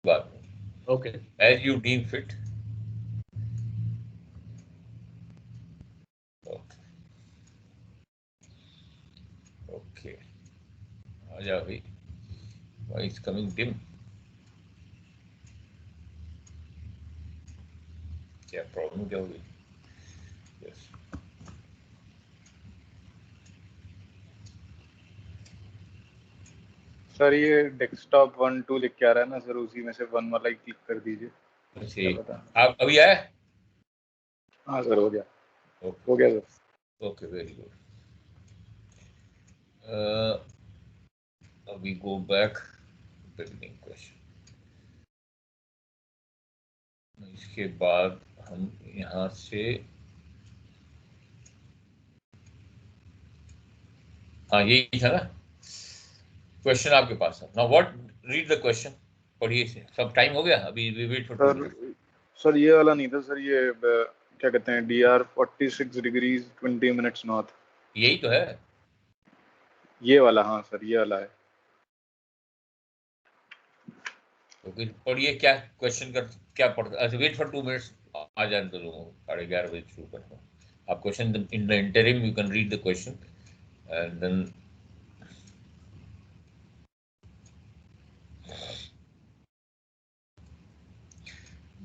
बाद में, Okay. as you deem fit. Okay. Okay. आजा भाई. Why is coming dim? क्या प्रॉब्लम क्या होगी? Yes. सर ये डेस्कटॉप 1 2 लिख के आ रहा है ना सर, उसी में से 1 वाला ही क्लिक कर दीजिए. अच्छा, आप अभी आए? हाँ सर हो गया. Okay. हो गया sir. Okay, very good. We go back beginning question. इसके बाद हम यहाँ से, हाँ यही था ना क्वेश्चन आपके पास है ना. व्हाट रीड द क्वेश्चन, पढ़िए से. सब टाइम हो गया अभी, we wait for 2 minute. Sir ये वाला नहीं था सर, ये क्या कहते हैं, DR 46 डिग्रीज 20 मिनट्स नॉर्थ. यही तो है. ये वाला, हाँ सर ये वाला है. तो फिर पढ़िए क्या क्वेश्चन कर, क्या पढ़ता. अच्छा, वेट फॉर 2 मिनट्स. आ जाने दो लोगों को. 11:30 बजे शुरू करता हूँ. आप question in the interim you can read the question and then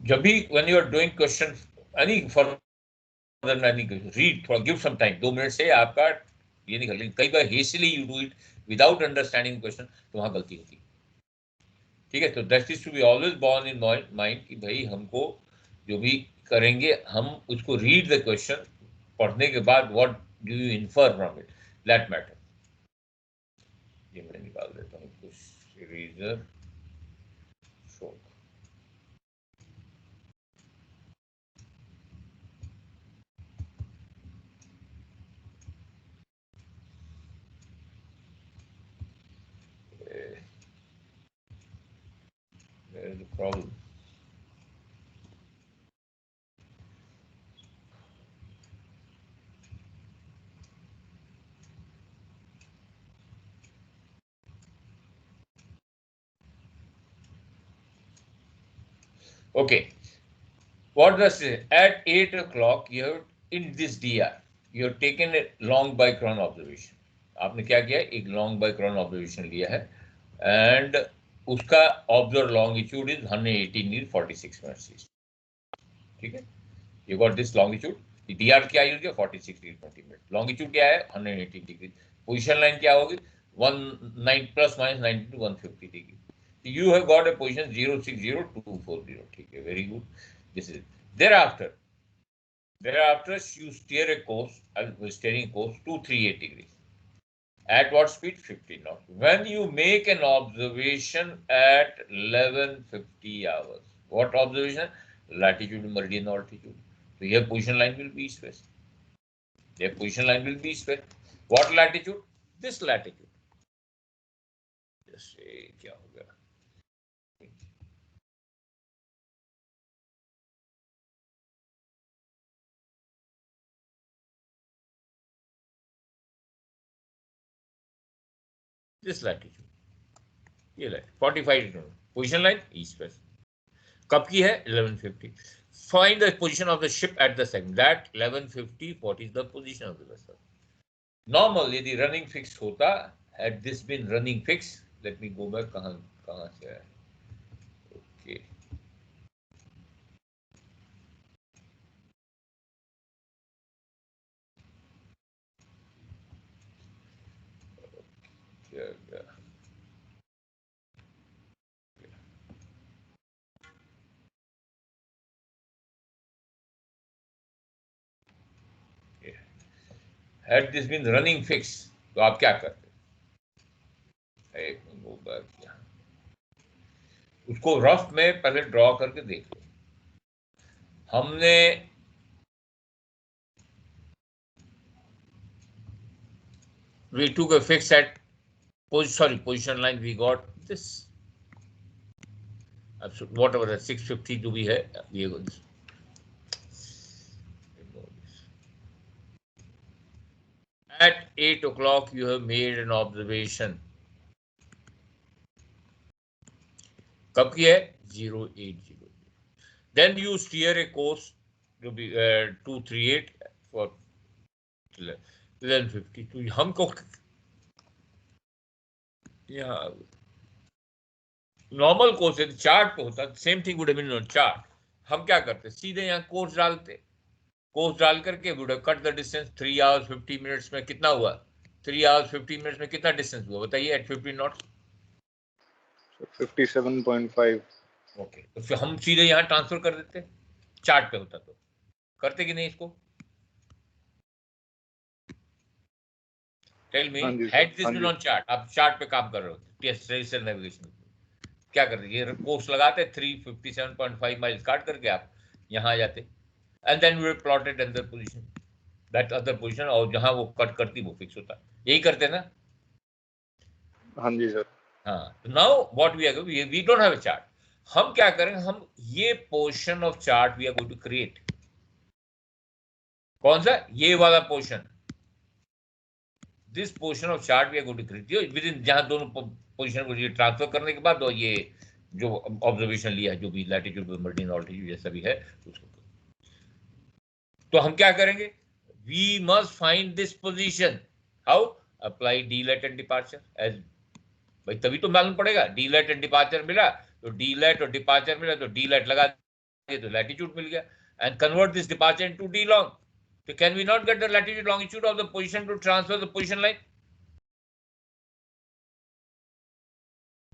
जब भी when you are doing question any for read, थोड़ा गिव सम टाइम. 2 मिनट से आपका ये निकल. लेकिन कई बार hastily you do it without understanding question, तो वहां गलती होती है. ठीक है, तो that is to be always borne in mind कि भाई हमको जो भी करेंगे हम उसको रीड द क्वेश्चन, पढ़ने के बाद what do you infer from it, that matter. ये मैं निकाल देता हूँ कुछ eraser show. There is a problem. Okay, what does it? At 8 o'clock, you have in this DR, you have taken a long by chron observation. आपने क्या किया? एक long by chron observation लिया है and उसका observed longitude is 118 in 46 minutes. ठीक है, you got this longitude. DR क्या यूज किया? 46 डिग्री 20 मिनट. लॉन्गिट्यूड क्या है? 118 डिग्री. पोजिशन लाइन क्या होगी? 19 plus minus 90 to 150 degree. You have got a position 060240. ठीक है, very good. This is thereafter you steer a course, steering course 238 degrees. At what speed? 15 knots. When you make an observation at 11:50 hours, what observation? Latitude, meridian, altitude. So here position line will be east west. Their position line will be east west. What latitude? This latitude. Just say क्या हो गया? This latitude. ये line 45 degree. Position line east waste. कब की है? 11:50. Find the position of the ship at the segment. That 11:50. What is the position of the vessel? Normally, यदि running fix होता, had this been running fix, let me go back. कहाँ से है? Okay. क्या? Had this been running fix, तो आप क्या करते? उसको रफ में पहले ड्रॉ करके देख लो. हमने we took a fix at position line. We got this whatever the 650 जो भी है, ये at 8 o'clock you have made an observation. कब की है? 0.80. Then you steer a course to be 238 for 1150. तो हमको यहाँ नॉर्मल कोर्स है, चार्ट पे होता, same thing would have been on chart. हम क्या करते, सीधे यहाँ कोर्स डालते, कोर्स डाल करके would have cut the distance. 3 hours 50 minutes में कितना हुआ? 3 hours 50 minutes में कितना डिस्टेंस हुआ बताइए एट 50 knots? 57.5. ओके, तो फिर हम सीधे यहाँ ट्रांसफर कर देते, चार्ट पे होता तो. करते कि नहीं इसको? Tell me, had this been on chart, आप चार्ट पे काम कर रहे होते, ट्रेडिशनल नेविगेशन क्या करते, ये कोर्स लगाते 357.5 माइल्स काट करके आप यहाँ आ जाते, and then we will plot it अंदर पोजीशन, दैट अदर पोजीशन, और जहां वो कट करती वो फिक्स होता. यही करते ना? हाँ जी सर. हाँ. Now what we are, we don't have a chart. हम क्या करेंगे, हम ये portion of chart we are going to create. कौन सा? ये वाला portion. This portion of chart we are going to create within, जहां दोनों पोजीशन को ये ट्रांसफर करने के बाद, और ये जो ऑब्जर्वेशन लिया है, जो भी लैटिट्यूड मर्डिन ऑल्टीट्यूड जैसा भी है उसको. तो हम क्या करेंगे, we must find this position. How? Apply d lat and departure as, भाई तभी तो मालूम पड़ेगा. डीलेट एंड डिपार्चर मिला तो डीलेट, और डिपार्चर मिला तो डीलेट लगा दिए तो लैटिट्यूड मिल गया. And convert this departure into D long. So can we not get the latitude longitude of the position to transfer the position line?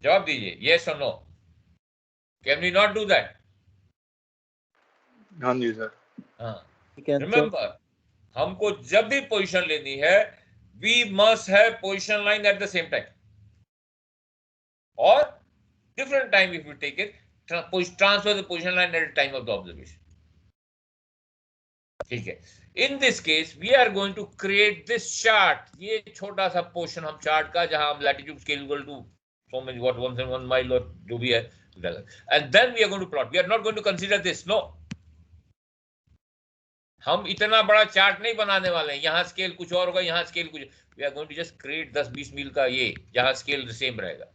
जवाब दीजिए, yes or no? Can we not do that? हाँ जी sir. हाँ. Remember, हमको जब भी position लेनी है, we must have position line at the same time, or different time if you take it, transfer the position line at the time of the observation. ठीक है. In this case, we are going to create this chart. ये छोटा सा portion हम chart का, जहां हम latitude scale equal to so many what 1 mile और जो भी है, and then we are going to plot. We are not going to consider this. No, हम इतना बड़ा चार्ट नहीं बनाने वाले हैं. यहाँ स्केल कुछ और होगा, यहाँ स्केल कुछ. We are going to just create 10-20 मील का ये, जहां स्केल सेम रहेगा.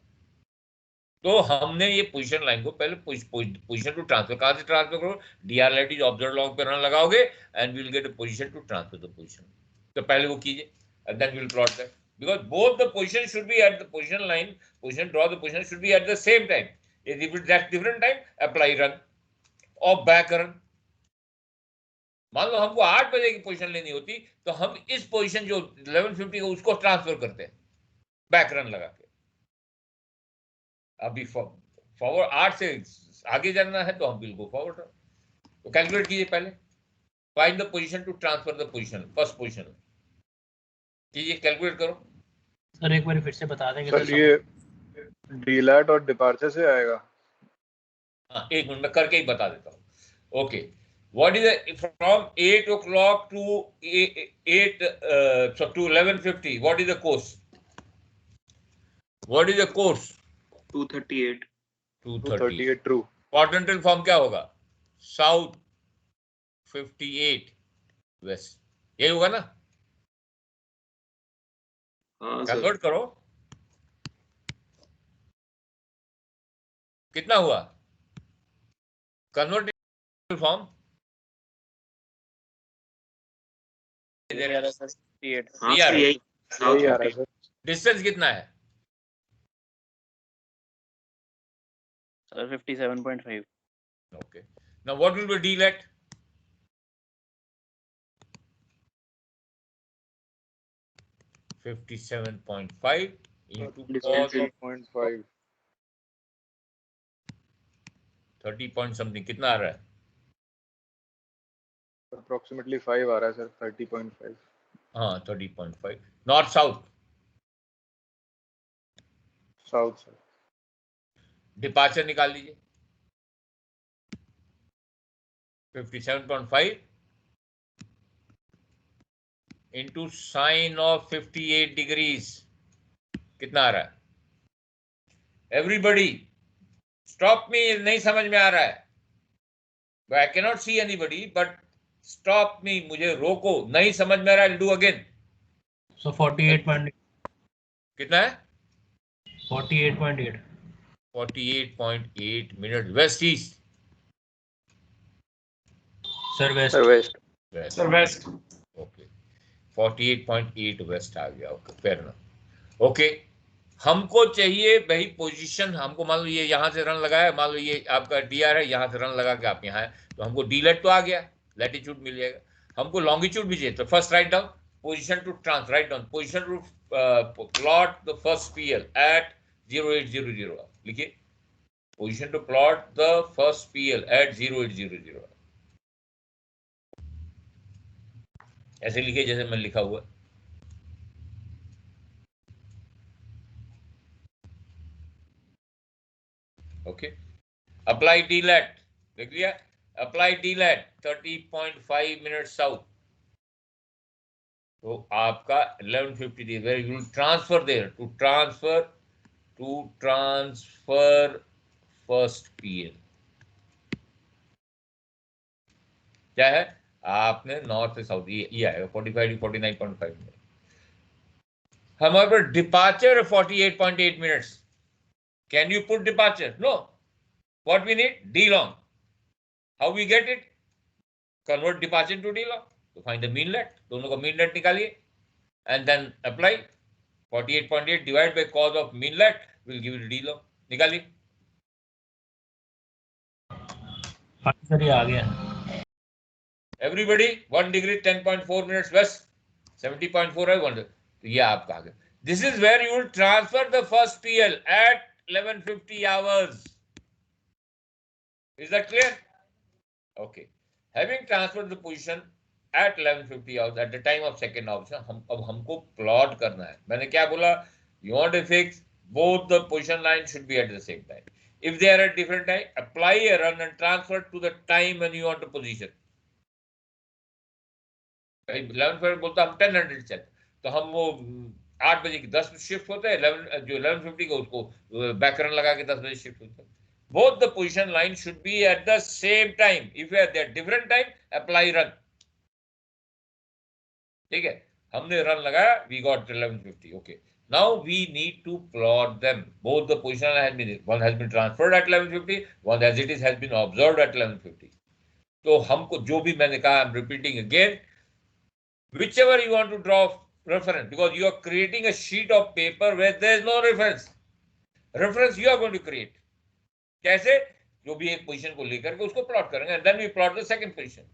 तो हमने ये पोजीशन लाइन को पहले पोजीशन टू ट्रांसफर, कहां से ट्रांसफर करो? डीआर लैटिट्यूड ऑब्जर्व लॉन्ग पे रन लगाओगे and we will get a position to transfer the position. तो पहले वो कीजिए and then we will plot that, because both the position should be at the position line, position draw the position should be at the same time. If it that different time, apply run और back run. मान लो हमको 8 बजे की position लेनी होती, तो हम इस पोजीशन जो 1150 का उसको ट्रांसफर करते हैं बैक रन लगा के. अभी फॉरवर्ड 8 से आगे जाना है तो हम विल गो फॉरवर्ड. तो कैलकुलेट कीजिए पहले, find the position to transfer the position, first position कीजिए, कैलकुलेट करो. सर एक बार फिर से बता देंगे सर. ये डीलेट और डिपार्चर से आएगा? हाँ, एक मिनट में करके ही बता देता हूँ. Okay, what is from 8 o'clock to 1150, what is the course? What is the course? 238. 238 true. Quadrantal form क्या होगा? साउथ 58 वेस्ट, यही होगा ना? हाँ कन्वर्ट करो, कितना हुआ कन्वर्ट फॉर्म? डिस्टेंस कितना है? Sir 57.5. Okay. Now what will be DLAT? (57.5) into 0.5. 30 point something. कितना आ रहा है? Approximately 5 आ रहा है सर. 30.5. हाँ 30.5. North south. South sir. Departure निकाल लीजिए. 57.5 into sin of 58 degrees कितना आ रहा है? Everybody stop me, नहीं समझ में आ रहा है. I cannot see anybody, but stop me, मुझे रोको, नहीं समझ में आ रहा है. Do again. So 48.8. कितना है? 48.8. 48.8 minutes west east. Sir west sir west. West. Sir west. Okay. 48.8 west आ गया. Okay fair enough. ओके हमको चाहिए भाई पोजीशन. हमको मान लो ये यहाँ से रन लगाया, मान लो ये आपका डीआर है, यहाँ से रन लगा के आप यहाँ है, तो हमको डी लेट तो आ गया, लैटिट्यूड मिल जाएगा. हमको लॉन्गिट्यूड भी चाहिए. तो first write down position to trans, write down position to plot the first PL at 0800. लिखिए position to plot the first PL at 0800. ऐसे लिखिए जैसे मैं लिखा हुआ. ओके अप्लाई डी लेट, देख लिया. Apply d lat 30.5 minute south. तो आपका 11:50 where you will transfer there to transfer first PL. क्या है आपने नॉर्थ से साउथ ये आएगा 45 to 49.5 मिनट. हमारे पास departure 48.8 minutes. Can you put departure? No. What we need? D long. How we get it? Convert departure to D long. So find the mean let. दोनों का mean let निकालिए and then apply 48.8 divided by cos of mean let will give you D long. निकालिए. हाँ sir ये आ गया. Everybody 1 degree 10.4 minutes west 70.4 है 1. तो ये आपका आ गया. This is where you will transfer the first PL at 11:50 hours. Is that clear? Okay. Having transferred the position at 11:50 hours at the time of second option, अब हमको plot करना है. मैंने क्या बोला? You want to fix both the position lines should be at the same time. If they are at different time, apply a run and transfer to the time when you want to position. 11:50 बोलता हम 1000 चलते, तो हम वो 8 बजे की 10 shift होते हैं, 11:50 का उसको बैकरन लगा के 10 बजे शिफ्ट होता है. Both the position line should be at the same time. If you are at different time apply run. ठीक है हमने रन लगाया, we got 11:50. Okay now we need to plot them. Both the position has been, one has been transferred at 11:50, one as it is has been observed at 11:50. तो हमको जो भी मैंने कहा, I am repeating again, whichever you want to draw reference, because you are creating a sheet of paper where there is no reference. Reference you are going to create. कैसे? जो भी एक पोजीशन को लेकर के उसको प्लॉट करेंगे and then we plot the second position.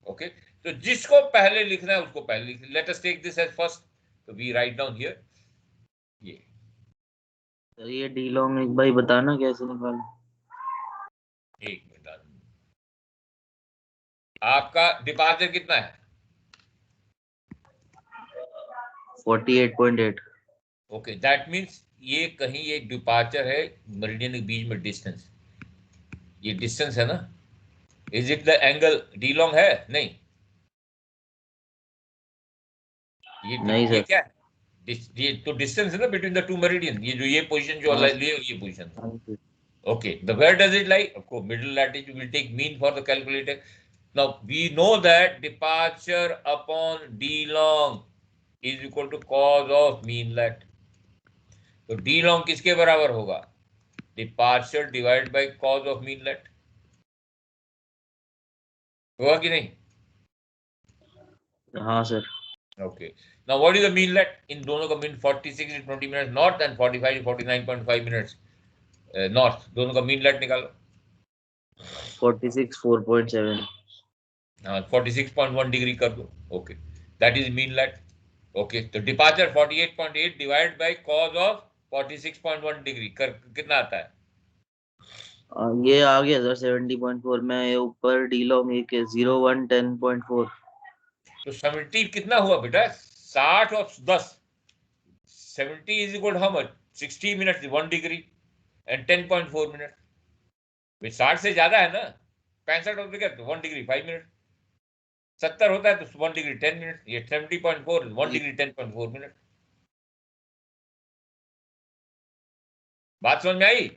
Okay, तो जिसको पहले लिखना है उसको पहले लिख. Let us take this as first. So we write down here. ये सर ये डी लॉन्ग एक भाई बताना कैसे निकालें. एक मिनट. आपका डिपार्चर कितना है? 48.8. ओके दैट मीन्स ये कहीं एक डिपार्चर है मेरिडियन के बीच में डिस्टेंस. ये डिस्टेंस है ना. Is it the angle D long है? नहीं नहीं ये सर. क्या है? ये तो डिस्टेंस है ना बिटवीन द टू मेरिडियन. ये जो ये पोजीशन जो लिए ये position. Okay the where does it lie? Of course middle latitude. Will take mean for the calculator. Now we know that departure upon d long is equal to cos of mean let. तो d long किसके बराबर होगा? Departure divide by cos of mean let. होगा कि नहीं? हाँ sir. Okay now what is the mean lat? इन दोनों का mean 46 to 20 minutes north and 45 to 49.5 minutes north. दोनों का मीन लेट निकालो. 46 4.7. हाँ 46.1 डिग्री कर दो. Okay that is mean lat. Okay तो departure 48.8 divide by cos of 46.1 degree कर कितना आता है? ये आ गया सर 70.4 में. ये ऊपर डी लॉन्ग एक 0110.4. तो 70 कितना हुआ बेटा? 60 और 10. 70 is equal how much? 60 minute 1 degree and 10.4 minute. 60 से ज्यादा है ना. 65 होता है तो 1 डिग्री 5 मिनट. 70 होता है तो 1 डिग्री 10 मिनट. ये 70.4 1 डिग्री 10.4 मिनट. बात समझ में आई?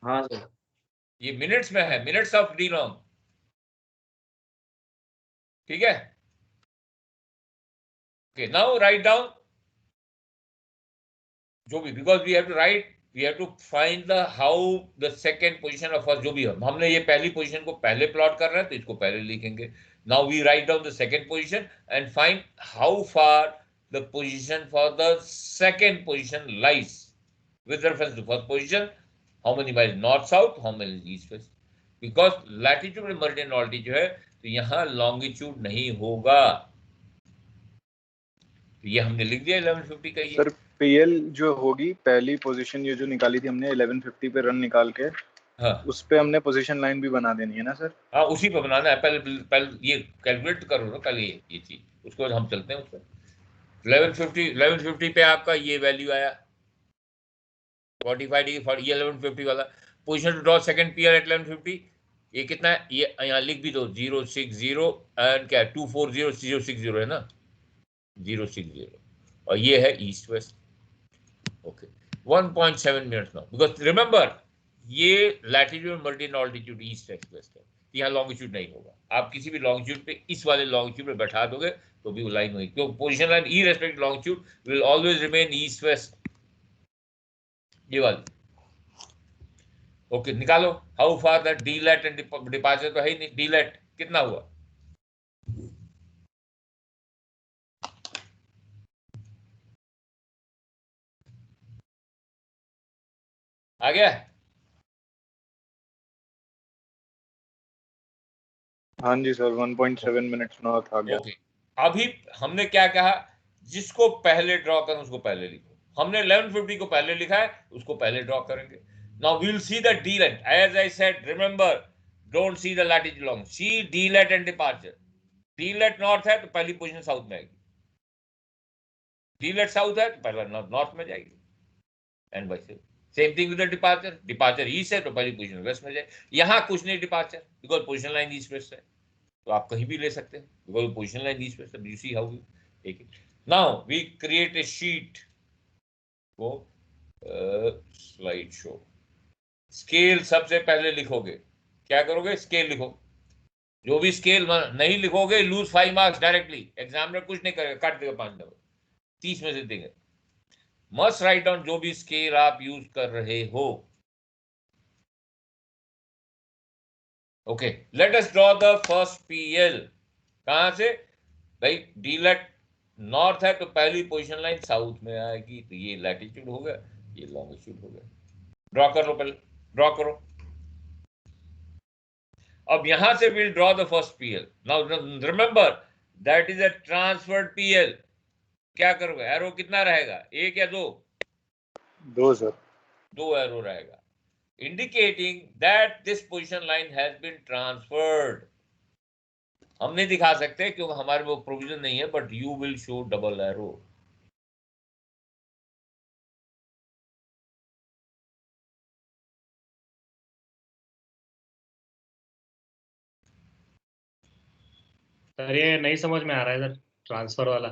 हाँ सर. ये मिनट्स में है, मिनट्स ऑफ डी लॉन्ग. ठीक है. ओके नाउ राइट डाउन जो भी, because we have to write, we have to find the how the second position of first, जो भी हमने ये पहली पोजीशन को पहले प्लॉट कर रहे हैं तो इसको पहले लिखेंगे. Now we write down the second position and find how far the position for the second position lies with reference to first position, how many miles north south, how many east west, because latitude में meridian altitude जो है तो यहाँ longitude नहीं होगा. तो ये हमने लिख दिया 1150 का. ये सर पीएल जो होगी पहली पोजीशन ये जो निकाली थी हमने 1150 पे रन निकाल के, हाँ उस पे हमने पोजीशन लाइन भी बना देनी है ना सर? हाँ, उसी पे बनाना है. पहले ये कैलकुलेट करो ना पहले ये चीज, उसके बाद हम चलते हैं उस पर. 1150 पे आपका ये वैल्यू आया 45 डिग्री. ये 1150 वाला position to draw second PL at 1150. ये कितना है, ये यहाँ लिख भी दो 060 एंड क्या 240060 है ना 060, और ये है east west. Okay 1.7 minutes now, because remember ये latitude multitude altitude east west है, यहाँ लॉन्गिट्यूड नहीं होगा. आप किसी भी लॉन्गिट्यूड पे इस वाले लॉन्गिट्यूड पे बैठा दोगे तो भी वो लाइन होगी, क्योंकि पोजीशन लाइन ई respect longitude will always remain east west, ये वाली. ओके निकालो how far that d lat and departure तो है ही नहीं. डीलेट कितना हुआ, आ गया? हाँ जी सर 1.7 मिनट्स नॉर्थ आ गया. ओके अभी हमने क्या कहा, जिसको पहले ड्रॉ करें उसको पहले लिखो. हमने 1150 को पहले लिखा है, उसको पहले ड्रॉ करेंगे. Now we will see the d lat. As I said remember don't see the latitude long, see d lat and departure. D lat north है तो पहली पोजीशन साउथ में आएगी, डीलेट साउथ है तो पहला नॉर्थ में जाएगी, and vice same thing with the departure. Departure east है तो पहली पोजीशन वेस्ट में जाएगी. यहाँ कुछ नहीं departure, because position line east west है, तो आप कहीं भी ले सकते हैं because position line east west. You see how take it. Now we create a sheet को स्लाइड शो. स्केल सबसे पहले लिखोगे, क्या करोगे, स्केल लिखो. जो भी स्केल नहीं लिखोगे लूज 5 मार्क्स डायरेक्टली. एग्जामिनर कुछ नहीं करेगा, काट देगा 5 नंबर, 30 में से देंगे. मस्ट राइट डाउन जो भी स्केल आप यूज कर रहे हो. Okay let us draw the first PL. कहां से भाई, डीलेट नॉर्थ है तो पहली पोजीशन लाइन साउथ में आएगी, तो ये लैटिट्यूड हो गया, ये लॉन्गिट्यूड हो गया. ड्रॉ कर लो, पहले ड्रॉ करो. अब यहां से will draw the first PL. Now remember that is a transferred PL. क्या करोगे, एरो कितना रहेगा, एक या दो? 2 सर. 2 एरो रहेगा, indicating that this position line has been transferred. हम नहीं दिखा सकते क्योंकि हमारे वो प्रोविजन नहीं है, but you will show double arrow. Sir ये नहीं समझ में आ रहा है सर, ट्रांसफर वाला.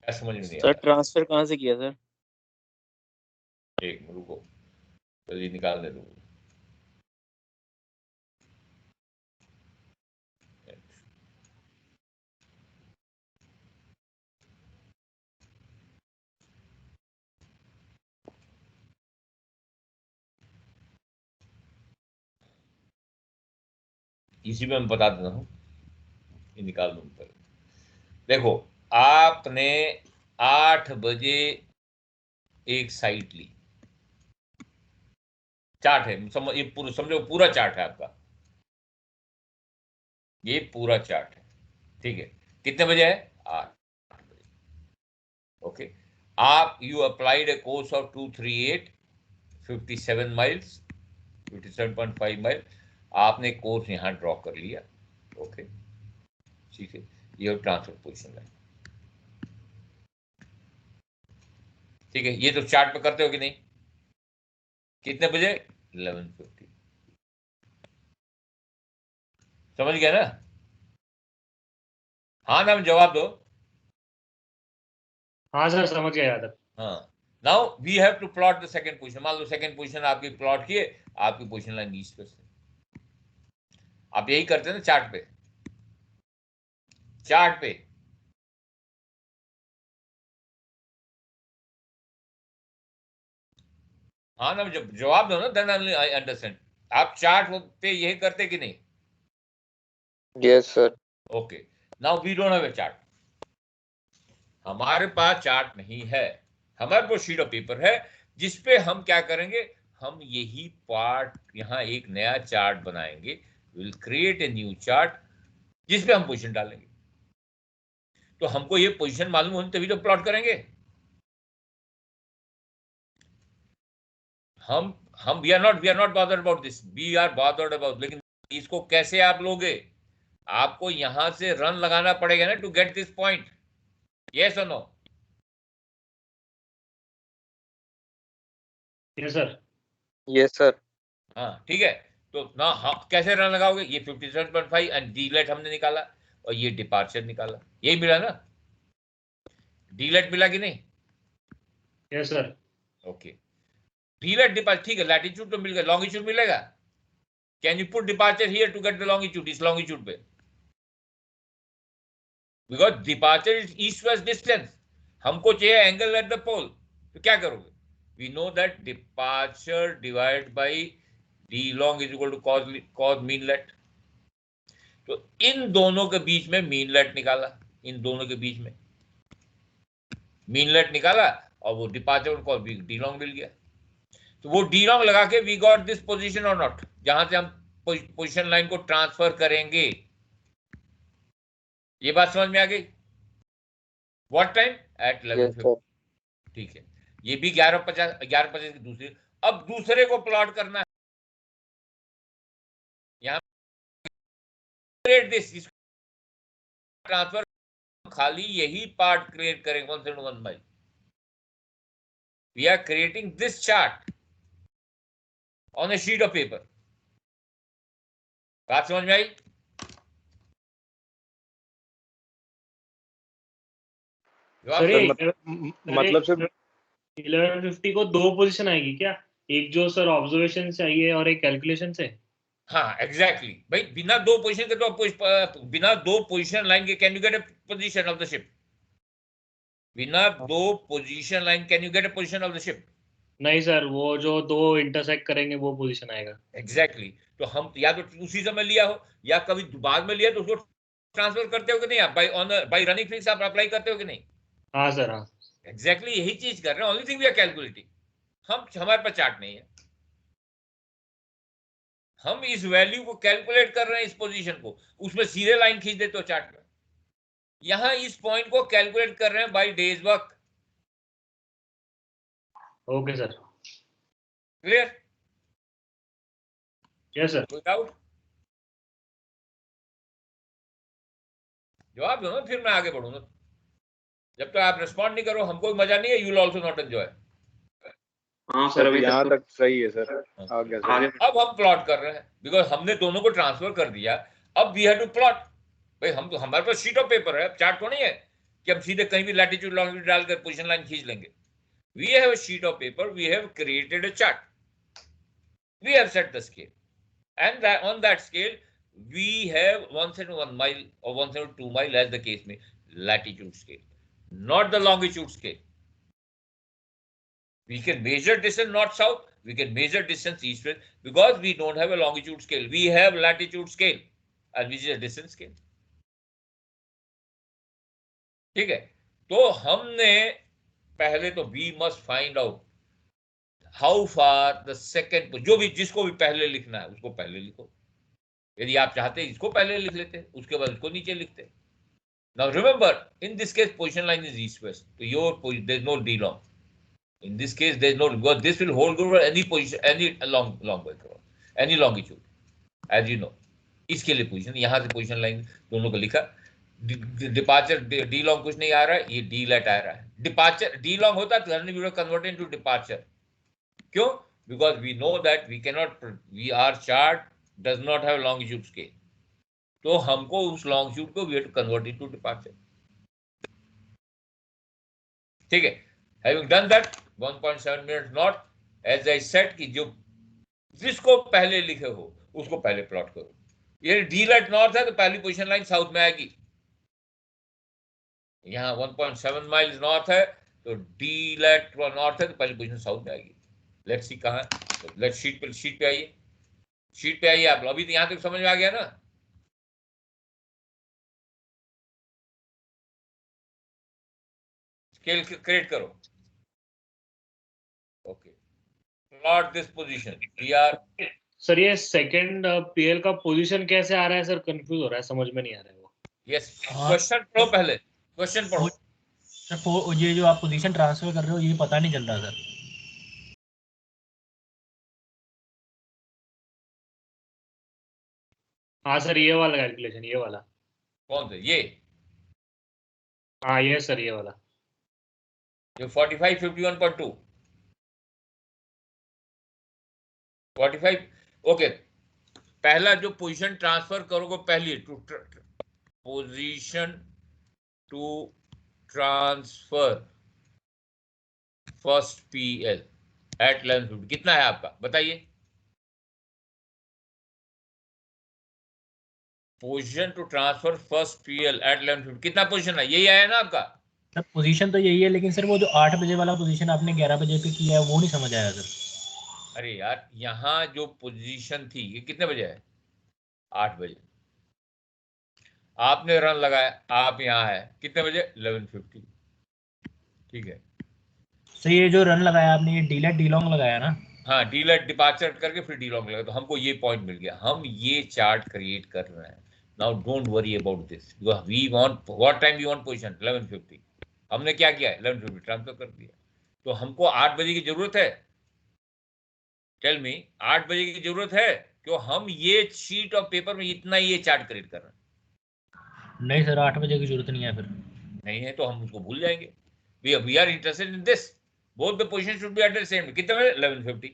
क्या समझ में नहीं आ सर रहा? ट्रांसफर कहाँ से किया सर? एक मिनट रुको, जल्दी निकालने दो. इसी में मैं बता देता हूँ, ये निकाल दूँ पहले. देखो आपने 8 बजे एक साइट ली, चार्ट है, ये पूरा समझो, पूरा चार्ट है आपका, ये पूरा चार्ट है. ठीक है, कितने बजे है, 8 बजे. ओके आप you applied A course of 238 57 miles 57.5 mile. आपने कोर्स यहां ड्रॉ कर लिया. ओके ठीक है, ये ट्रांसफर पोजीशन लाइन. ठीक है, ये तो चार्ट पे करते हो कि नहीं, कितने बजे, 11:50. समझ गया ना? हाँ ना, जवाब दो. हाँ सर समझ गया याद. हाँ now we have to plot the second position. मान लो सेकंड पोजीशन आपकी प्लॉट किए, आपकी पोजीशन लाइन ईस्ट वेस्ट है. आप यही करते हैं ना चार्ट पे, चार्ट पे हाँ ना, जब जवाब दो ना, देन आई अंडरस्टैंड। आप चार्ट पे यही करते कि नहीं? Yes, sir. Okay, now we don't have a chart. हमारे पास चार्ट नहीं है, हमारे पास शीट ऑफ पेपर है जिसपे हम क्या करेंगे, हम यही पार्ट यहां एक नया चार्ट बनाएंगे। Will create a new chart जिसपे हम पोजीशन डालेंगे। तो हमको ये पोजीशन मालूम होनी तभी तो प्लॉट करेंगे। हम we are not bothered about this, we are bothered about, लेकिन इसको कैसे आप लोगे? आपको यहां से रन लगाना पड़ेगा ना to get this point. Yes और no? Yes sir. Yes, sir. हाँ ठीक है। तो ना हाँ, कैसे रन लगाओगे? ये 57.5 एंड डीलेट हमने निकाला और ये डिपार्चर निकाला, यही मिला ना? डीलेट मिला कि नहीं? Yes sir. Okay, d lat departure, ठीक है। लैटिट्यूड तो मिल गया, लॉन्गिट्यूड मिलेगा? Can you put departure here to get the longitude, इस लॉन्गिट्यूड पे? Because departure is east west distance, हमको चाहिए एंगल एट द पोल। तो क्या करोगे? We know that departure divide by d long is equal to cos mean lat. तो इन दोनों के बीच में मीन लेट निकाला, इन दोनों के बीच में मीन लेट निकाला और वो डिपार्चर को डी लॉन्ग मिल गया। तो वो डी लॉन्ग लगा के वी गॉट दिस पोजीशन और नॉट, जहां से हम पोजीशन लाइन को ट्रांसफर करेंगे। ये बात समझ में आ गई? What time? At Yes, 11:50। sir. ठीक है, ये भी 11:50 की दूसरी। अब दूसरे को प्लॉट करना है, यहाँ दिस ट्रांसफर, खाली यही पार्ट क्रिएट करेंगे 171 mile. We are creating this chart on a sheet of paper. बात समझ में आई? सर ये मतलब सिर्फ 1150 को दो पोजीशन आएगी क्या? एक जो सर ऑब्जर्वेशन से आई है और एक कैलकुलेशन से। हाँ एग्जैक्टली भाई, बिना दो पोजीशन के तो बिना दो पोजीशन लाइन के can you get A position of the ship? बिना दो position line can you get A position of the ship? नहीं सर, वो जो दो इंटरसेक्ट करेंगे वो पोजीशन आएगा। एग्जैक्टली तो हम या तो उसी समय लिया हो या कभी बाद में लिया तो उसको ट्रांसफर करते हो कि नहीं? आप बाई रनिंग फिक्स आप अप्लाई करते हो कि नहीं? हाँ सर हाँ। एग्जैक्टली यही चीज कर रहे हैं। Only thing we are calculating, हमारे पास चार्ट नहीं है, हम इस वैल्यू को कैलकुलेट कर रहे हैं, इस पोजीशन को, उसमें सीधे लाइन खींच देते हो चार्ट में। यहां इस पॉइंट को कैलकुलेट कर रहे हैं by day's work. Okay sir. Clear? Yes sir. कोई डाउट? जवाब दो ना, फिर मैं आगे बढ़ूंगा। जब तक आप रिस्पॉन्ड नहीं करो हमको भी मजा नहीं है, you will also not enjoy. हाँ सर, सर अभी यहाँ तक तक सही है सर, आ गया सर। आगे अब हम प्लॉट कर रहे हैं बिकॉज हमने दोनों को ट्रांसफर कर दिया। अब वी हैव टू प्लॉट। भाई हम तो, हमारे पास शीट ऑफ पेपर है, चार्ट तो नहीं है कि हम सीधे कहीं भी लैटिट्यूड लॉन्गिट्यूड डालकर पोजीशन लाइन खींच लेंगे। We have a sheet of paper, we have created a chart, we have set the scale and that on that scale we have 171 mile or 172 mile as the case may, latitude scale, not the longitude scale. We can measure distance north south, we can measure distance east west, because we don't have a longitude scale, we have latitude scale and which is a distance scale. ठीक है, तो हमने पहले तो we must find out how far the second, जो भी जिसको भी पहले लिखना है उसको पहले लिखो। यदि आप चाहते हैं इसको पहले लिख लेते, उसके बाद इसको नीचे लिखते। Now remember, in this case position line is east west, so there is no d long. In this case there is no, because this will hold over any position, any long background, any longitude, as you know. इसके लिए position, यहाँ से position line दोनों को लिखा। Departure D long कुछ नहीं आ रहा है, ये डी लेट आ रहा है। डिपार्चर डी लॉन्ग होता तो हमने भी कन्वर्ट इनटू डिपार्चर। क्यों? Because we know that we can not, we are chart does not have longitude scale, तो हमको उस लॉन्गिट्यूड को we have to convert into departure. ठीक है, having done that 1.7 minute not, as I said कि जो जिसको पहले लिखे हो उसको पहले प्लॉट करो। ये डी लेट नॉर्थ है तो पहली पोजीशन लाइन साउथ में आएगी। यहाँ 1.7 माइल्स नॉर्थ है तो डी लेट नॉर्थ है तो पहली पोजीशन साउथ में आएगी। लेट्स सी कहाँ, लेट्स शीट पे आइए, शीट पे आइए आप। अभी तो यहाँ तक समझ में आ गया ना? स्केल क्रिएट करो। Okay, plot this position PR. Sir ये सेकंड पीएल का पोजीशन कैसे आ रहा है सर? कंफ्यूज हो रहा है, समझ में नहीं आ रहा है वो। यस, क्वेश्चन पढ़ो, पहले क्वेश्चन पढ़ो। सर ये जो आप पोजीशन ट्रांसफर कर रहे हो ये पता नहीं चल रहा सर। हाँ सर, ये वाला कैलकुलेशन, ये वाला। कौन सा? ये हाँ ये सर, ये वाला जो 45 51.2 45। ओके, पहला जो पोजीशन ट्रांसफर करोगे, पहली position to transfer first PL at 1150 कितना है आपका, बताइए। Position to transfer first PL at 1150 कितना पोजीशन है? यही आया ना आपका? सर पोजीशन तो यही है, लेकिन सर वो जो 8 बजे वाला पोजीशन आपने 11 बजे पे किया है वो नहीं समझ आया सर। अरे यार, यहाँ जो पोजीशन थी ये कितने बजे है? 8 बजे। आपने रन लगाया, आप यहाँ है कितने बजे? 1150। ठीक है सर ये जो रन लगाया आपने ये डीलेट डीलॉन्ग लगाया ना? हाँ, डीलेट डिपार्चर करके फिर डीलॉन्ग लगा, तो हमको ये पॉइंट मिल गया। हम ये चार्ट क्रिएट कर रहे हैं। Now don't worry about this, we want what time we want position 1150। हमने क्या किया है? 1150 ट्रांसफर कर दिया। तो हमको 8 बजे की जरूरत है? टेल मी, 8 बजे की जरूरत है? क्यों हम ये शीट ऑफ पेपर में इतना ये चार्ट क्रिएट कर रहे हैं? नहीं सर 8 बजे की जरूरत नहीं है फिर। नहीं है तो हम उसको भूल जाएंगे। We are interested in this, both the position should be at the same. कितने बजे? 1150।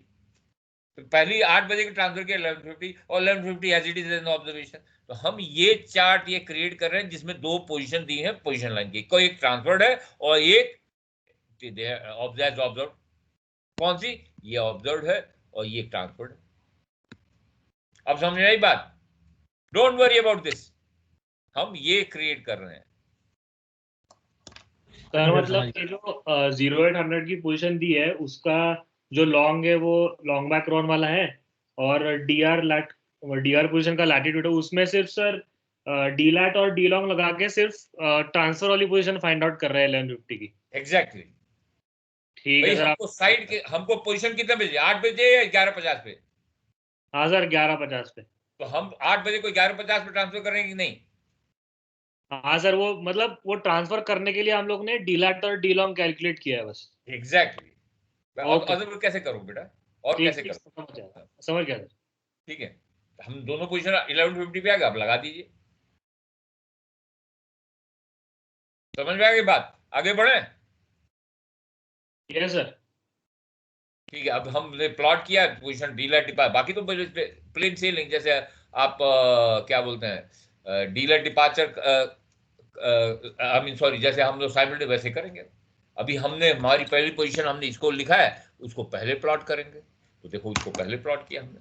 तो पहली 8 बजे की ट्रांसफर किया 1150 और 1150 as it is in observation. तो हम ये चार्ट ये क्रिएट कर रहे हैं जिसमें दो पोजीशन दी है पोजीशन लाइन की, कोई एक ट्रांसफर्ड है और एक ऑब्जर्व। कौन सी? ये ऑब्जर्व है और ये ट्रांसफर्ड है। अब समझ आई बात? डोंट वरी अबाउट दिस, हम ये क्रिएट कर रहे हैं। सर मतलब ये जो 0800 की पोजीशन दी है उसका जो लॉन्ग है वो लॉन्ग बैक रॉन वाला है, और डीआर पोजीशन का लैटिट्यूड है उसमें सिर्फ सर डी लैट और डी लॉन्ग लगा के सिर्फ ट्रांसफर वाली पोजीशन फाइंड आउट कर रहे हैं 1150 की। एग्जैक्टली ठीक है सर। हमको साइड के, हमको पोजीशन कितने बजे? 8 बजे या 11:50 पे? हाँ सर 11:50 पे। तो हम 8 बजे को 11:50 पे ट्रांसफर करेंगे कि नहीं? हाँ सर, वो मतलब वो ट्रांसफर करने के लिए हम लोग ने डी लैट और डी लॉन्ग कैलकुलेट किया है बस। एग्जैक्टली। Okay. अदर कैसे करो बेटा, और ठीक कैसे ठीक, करो? समझ गया सर। ठीक है, हम दोनों पोजीशन 1150 पे आ गए, आप लगा दीजिए। समझ में आ गई बात? आगे बढ़े? Yes sir. ठीक है, अब हमने प्लॉट किया पोजीशन डीलर डिपा, बाकी तो प्लेन सेलिंग जैसे आप क्या बोलते हैं dealer departure, I mean sorry, जैसे हम लोग साइमल्टेनियस वैसे करेंगे। अभी हमने हमारी पहली पोजीशन हमने इसको लिखा है, उसको पहले प्लॉट करेंगे। तो देखो इसको पहले प्लॉट किया हमने,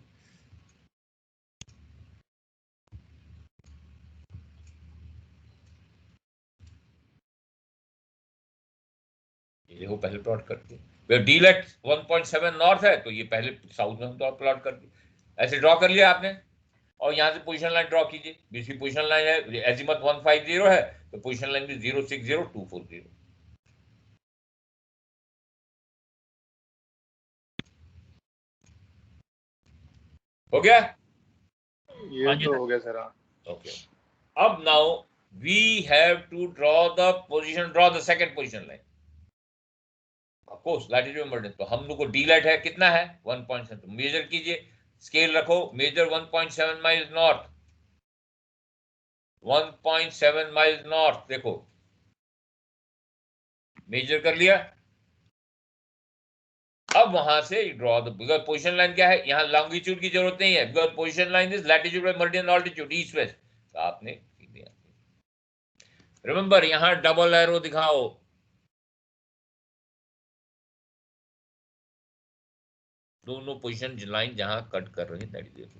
ये देखो पहले प्लॉट करके डीलेट 1.7 नॉर्थ है तो ये पहले साउथ में हम तो प्लॉट कर दिए। ऐसे ड्रॉ कर लिया आपने, और यहाँ से पोजीशन लाइन ड्रॉ कीजिए। दूसरी पोजीशन लाइन है एजिमथ 150 है तो पोजीशन लाइन भी 060240। हो गया? ये तो हो गया सर। ओके, अब now we have to draw the position, draw the second position line. Of course latitude meridian, तो हम लोग को डी लाइट है कितना है? 1.7। तो मेजर कीजिए, स्केल रखो, measure 1.7 miles north, 1.7 miles north. देखो मेजर कर लिया। अब वहां से draw the, because position line क्या है, यहाँ लॉन्गिट्यूड की जरूरत नहीं है, because position line is latitude by meridian altitude east west. तो आपने रिमेंबर यहाँ डबल एरो दिखाओ, दोनों पोजीशन लाइन जहां कट कर रही है दैट इज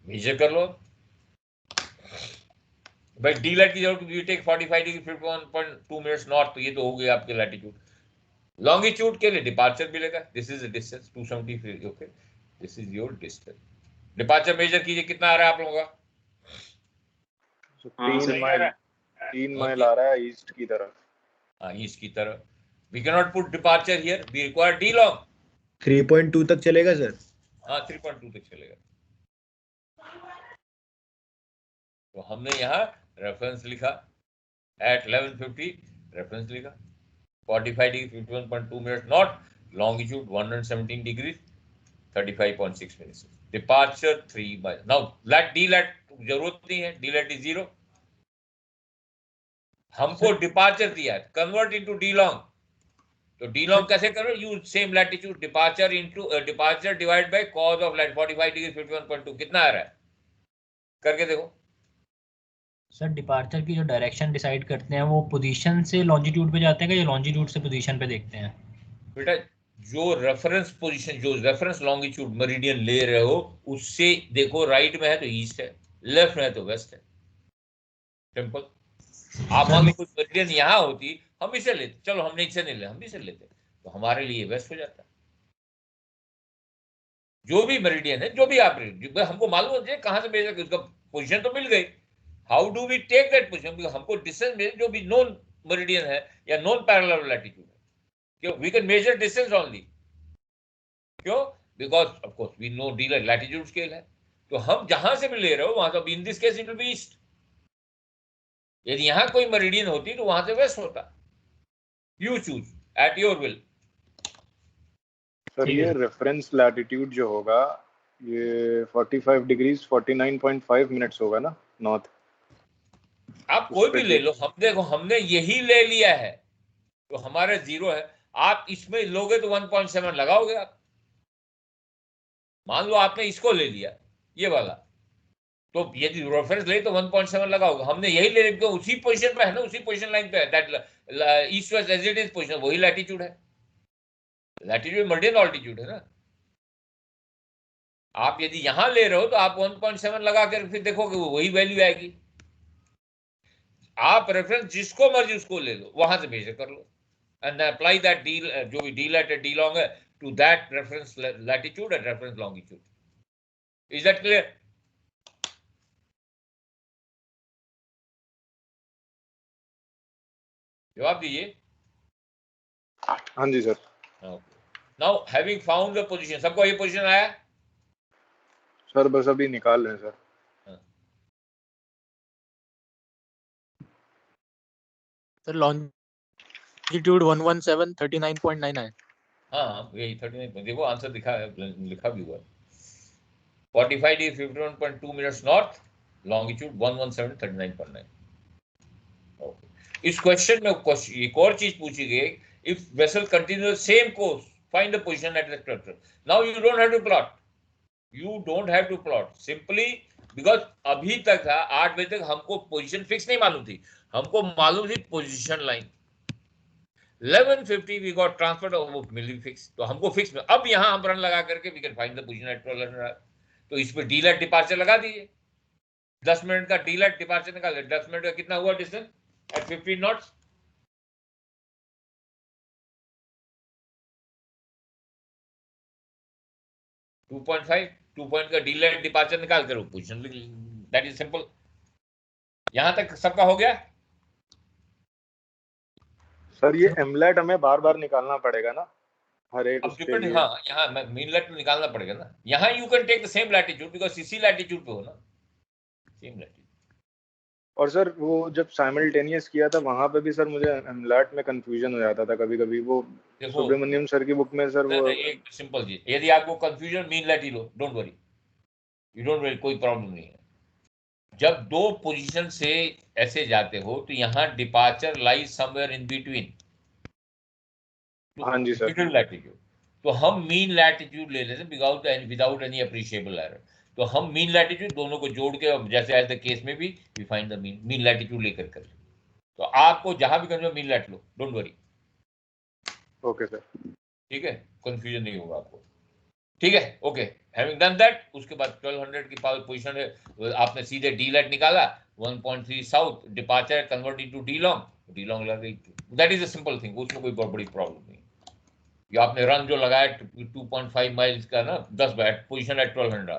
मेजर कर लो। भाई डी लाइट की जरूरत, you take 45 degree 51.2 minutes north, तो ये तो हो गया आपके लैटिट्यूड। लॉन्गिट्यूड के लिए डिपार्चर मिलेगा, this is the distance 270, okay, this is your distance. Departure measure कीजिए, कितना आ रहा है आप लोगों का? हाँ, सर। 3 माइल आ रहा है ईस्ट की तरफ। हाँ, ईस्ट की तरफ। We can not put departure here, we require D long. 3.2 तक चलेगा सर? हाँ, 3.2 तक चलेगा। तो हमने यहाँ रेफरेंस लिखा एट 1150, रेफरेंस लिखा 45 degree 51.2 minute not, longitude 117 degree 35.6 minutes, departure 3 mile. Now let d lat जरूरत नहीं है, डी लेट इज 0। हमको डिपार्चर दिया है, कन्वर्ट इनटू डी लॉन्ग। तो डी लॉन्ग कैसे करो? Use same latitude, departure into departure divide by cos of light 45 degree 51.2, कितना आ रहा है करके देखो। सर डिपार्चर की जो डायरेक्शन डिसाइड करते हैं वो पोजीशन से लॉन्जिट्यूड पे जाते हैं या लॉन्जिट्यूड से पोजीशन पे देखते हैं? बेटा जो रेफरेंस पोजीशन, जो रेफरेंस लॉन्गिट्यूड मेरिडियन ले रहे हो उससे देखो, राइट में है तो ईस्ट है, लेफ्ट में है तो वेस्ट है, सिंपल। आप मान लो कोई मेरिडियन यहाँ होती, हम इसे लेते, चलो हमने इसे नहीं ले, हम इसे लेते तो हमारे लिए वेस्ट हो जाता। जो भी मेरिडियन है, जो भी आप हमको मालूम हो जाए कहां से भेजा, उसका पोजीशन तो मिल गई। How do we take that position? हमको डिस्टेंस में जो भी नॉन मेरिडियन है या नॉन पैरेलल लैटिट्यूड है, क्यों? We can measure distance only, क्यों? Because of course we know d latitude scale है, तो हम जहां से भी ले रहे हो वहां तो in this case it will be east. यदि यहाँ कोई मेरिडियन होती तो वहां से वेस्ट होता। You choose at your will. Sir ये रेफरेंस लैटिट्यूड जो होगा ये 45 डिग्रीज 49.5 मिनट्स होगा ना नॉर्थ? आप कोई भी ले लो, हम देखो हमने यही ले लिया है तो हमारे 0 है। आप इसमें लोगे तो 1.7 लगाओगे आप। मान लो आपने इसको ले लिया ये वाला, तो यदि रेफरेंस ले तो 1.7 लगाओगे। हमने यही ले लिया, उसी पोजीशन पे है ना, उसी पोजीशन लाइन पे है, that east west as it is position, वही लैटिट्यूड है। लैटिट्यूड मेरिडियन ऑल्टीट्यूड है ना। आप यदि यहां ले रहे हो तो आप 1.7 लगा कर फिर देखोगे वही वैल्यू आएगी। आप रेफरेंस जिसको मर्जी उसको ले लो, वहां से मेजर कर लो and apply that D, जो भी D lat D long है to that reference latitude and reference longitude. Is that clear? जवाब दीजिए। हाँ जी sir. Now having found the position, सबको ये पोजीशन आया? सर बस अभी निकाल रहे हैं सर। सर लॉन्जिट्यूड 117 39.9 है। हाँ यही 39, देखो आंसर दिखा है, लिखा भी हुआ है। 45 degree 51.2 minutes north, longitude 117 39.9। Okay, इस क्वेश्चन में एक और चीज पूछी गई, if vessel continue same course find the position at the structure. Now you don't have to plot, you don't have to plot, simply because अभी तक था 8 बजे तक हमको पोजीशन फिक्स नहीं मालूम थी, हमको मालूम थी position line. 1150 we got transferred of मिली फिक्स, तो हमको फिक्स में अब यहां हम रन लगा करके we can find the position at 1200। तो इस पे डी लेट डिपार्चर लगा दीजिए, 10 मिनट का डी लेट डिपार्चर निकाल, 10 मिनट का कितना हुआ distance at 15 knots? Two point का डी लेट डिपार्चर निकाल कर पोजीशन, दैट इज सिंपल। यहां तक सबका हो गया? सर ये एमलेट हमें बार बार निकालना पड़ेगा ना हर एक उसके लिए? हाँ, यहाँ मीन लेट निकालना पड़ेगा ना। यहाँ you can take the same latitude because इसी लैटिट्यूड पे हो ना, सेम लैटिट्यूड। और सर वो जब साइमल्टेनियस किया था वहां पे भी सर मुझे एमलेट में कंफ्यूजन हो जाता था कभी कभी। वो सुब्रमण्यम सर की बुक में सर वो एक सिंपल चीज, यदि आपको confusion, mean let he low, don't worry, you don't worry, कोई प्रॉब्लम नहीं है। जब दो पोजीशन से ऐसे जाते हो तो यहाँ departure lies somewhere in between. हाँ जी सर। मिडिल लैटिट्यूड, तो हम मीन लैटिट्यूड ले लेते हैं विदाउट एनी अप्रिशिएबल एरर। तो हम मीन लैटिट्यूड दोनों को जोड़ के, जैसे एज द केस में भी we find the mean latitude लेकर कर। तो आपको जहां भी करना मीन लैट लो, डोंट वरी। ओके सर, ठीक है, कंफ्यूजन नहीं होगा आपको। ठीक है, ओके। हैविंग डन दैट, उसके बाद 1200 की पोजीशन है, आपने सीधे डी लेट निकाला 1.3 south, departure convert into D long लगा गई। That is a simple thing, उसमें कोई बहुत बड़ी प्रॉब्लम नहीं। ये आपने रन जो लगाया 2.5 माइल्स का ना, 10 बैट पोजीशन एट 1200,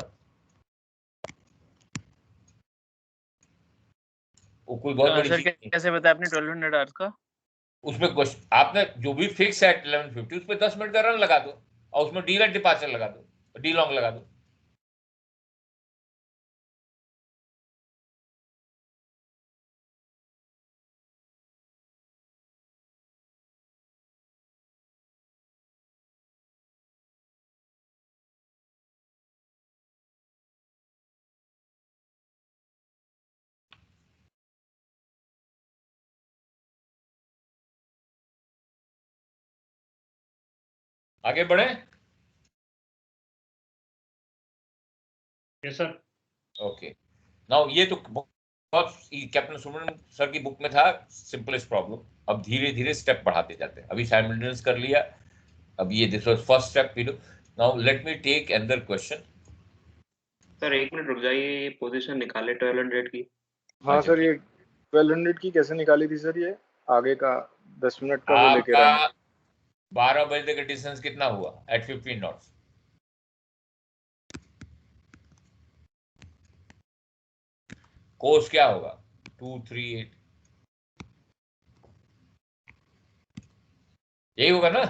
वो कोई बहुत बड़ी सर चीज नहीं। कैसे बताया आपने 1200 आवर्स का? उसमें क्वेश्चन आपने जो भी फिक्स है 1150 उस पर 10 मिनट का रन लगा दो और उसमें डी लेट डिपार्चर लगा दो, डी लॉन्ग लगा दो। आगे बढ़े। Yes sir. ओके, नाउ ये तो बहुत कैप्टन सुब्रमण्यम सर की बुक में था सिंपलेस्ट प्रॉब्लम। अब धीरे धीरे स्टेप बढ़ाते जाते हैं। अभी साइमल्टेनियस कर लिया, अब ये this was first step. Now let me take another question. Sir 1 minute रुक जाइए, ये पोजीशन निकाले 1200 की। हाँ सर, ये 1200 की कैसे निकाली थी सर? ये आगे का 10 मिनट का वो लेके आपका रन 12 बजे तक का डिस्टेंस कितना हुआ एट 15 नॉट्स? कोर्स क्या होगा? 238, यही होगा ना?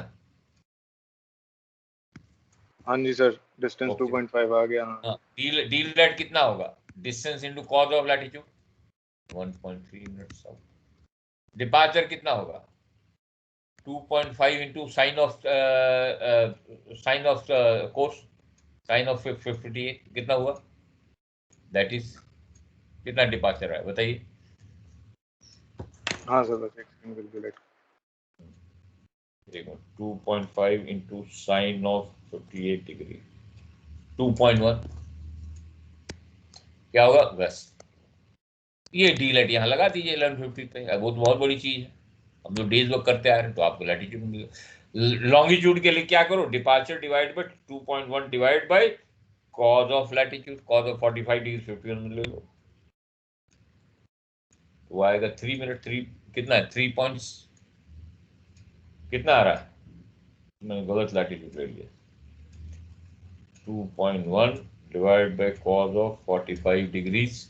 हाँ जी सर, डिस्टेंस Okay. 2.5 आ गया। हाँ डील लेट कितना होगा? Distance into cos of latitude 1.3 minutes. Departure कितना होगा? 2.5 into sine of course, sine of 58 कितना हुआ? दैट इज कितना डिपार्चर है बताइए? हाँ सर, बस एक सेकंड बिल्कुल एक। देखो 2.5 इंटू साइन ऑफ 58 डिग्री 2.1 क्या होगा? बस ये डी लेट यहाँ लगा दीजिए 1150 पे। वो तो बहुत बड़ी चीज है, हम लोग डेज वर्क करते आ रहे हैं तो आपको लैटिट्यूड मिलेगा। लॉन्गिट्यूड के लिए क्या करो? Departure divide bye 2.1 divide by cos of latitude, cos of 45 degree 51 में ले लो तो आएगा 3 मिनट। 3 कितना है? 3 पॉइंट्स कितना आ रहा है? मैंने गलत लैटिट्यूड ले लिया। 2.1 divide by cos of 45 degrees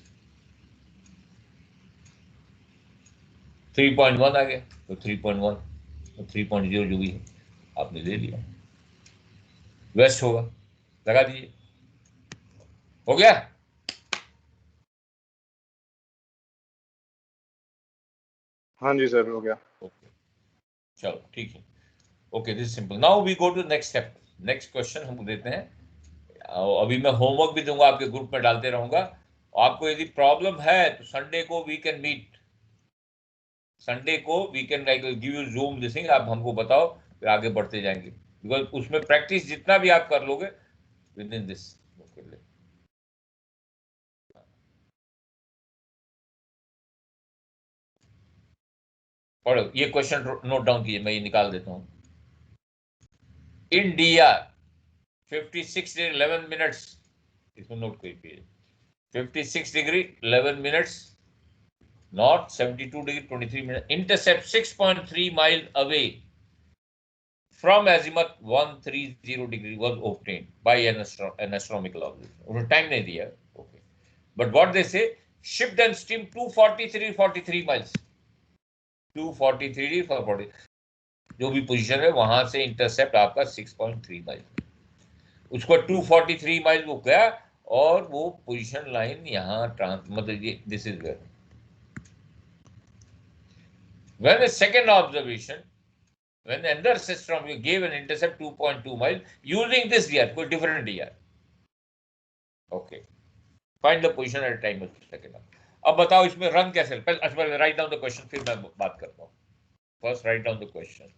3.1 आ गया। तो 3.1 तो 3.0 जो भी है आपने ले लिया, वेस्ट होगा, लगा दीजिए। हो गया? हाँ जी सर, हो गया। ओके चलो ठीक है। Okay this simple. Now we go to next step. Next question हम देते हैं। अभी मैं होमवर्क भी दूंगा, आपके ग्रुप में डालते रहूंगा। आपको यदि प्रॉब्लम है तो संडे को वी कैन मीट, संडे को we can give you Zoom this thing, आप हमको बताओ, फिर आगे बढ़ते जाएंगे। बिकॉज उसमें प्रैक्टिस जितना भी आप कर लोगे विद इन दिस। पढ़ो ये क्वेश्चन, नोट डाउन कीजिए, मैं ये निकाल देता हूँ। इंडिया 56 डिग्री 11 मिनट्स, इसमें नोट कीजिए 56 degree 11 minutes north, 72 degree 23 minute, intercept 6.3 mile away from azimuth 130 degree was obtained by an astronomical observation. उन्होंने टाइम नहीं दिया, okay. But what they say, shipped and steamed 243 miles, 243 for 40, जो भी position है वहां से इंटरसेप्ट आपका 6.3 माइल, उसको 243 माइल वो गया और वो पोजीशन लाइन यहाँ मतलब ये this is where when a second observation, when another system gave an intercept 2.2 mile using this DR, कोई different DR. Okay. Find the position at a time of second. अब बताओ इसमें रन कैसे? पहले right down the question, फिर मैं बात करता हूँ। First write down the question.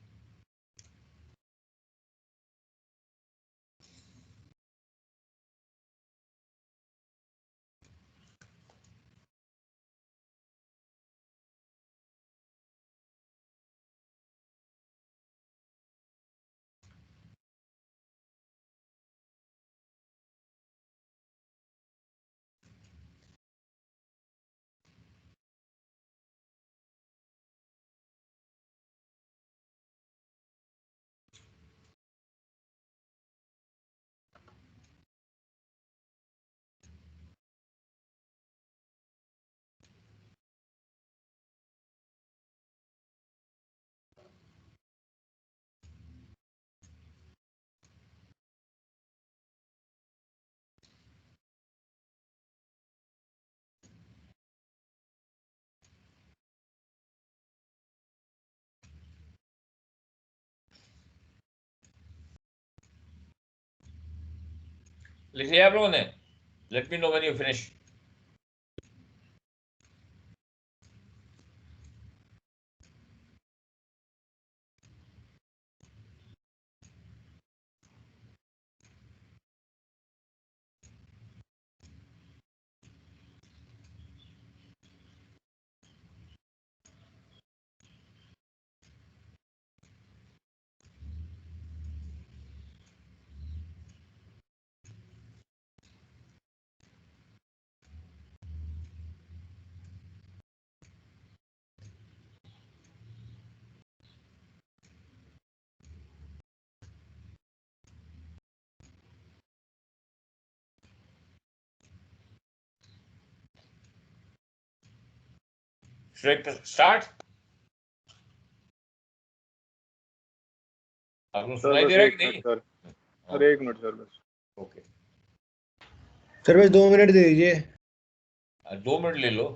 लिख लिया आप लोगों ने? Let me know when you finish. Start. आपको सर सुनाई बस दे रहा है एक कि मिनट नहीं? सर, सर एक मिनट सर बस। ओके, सर बस 2 मिनट दे दीजिए। 2 मिनट ले लो।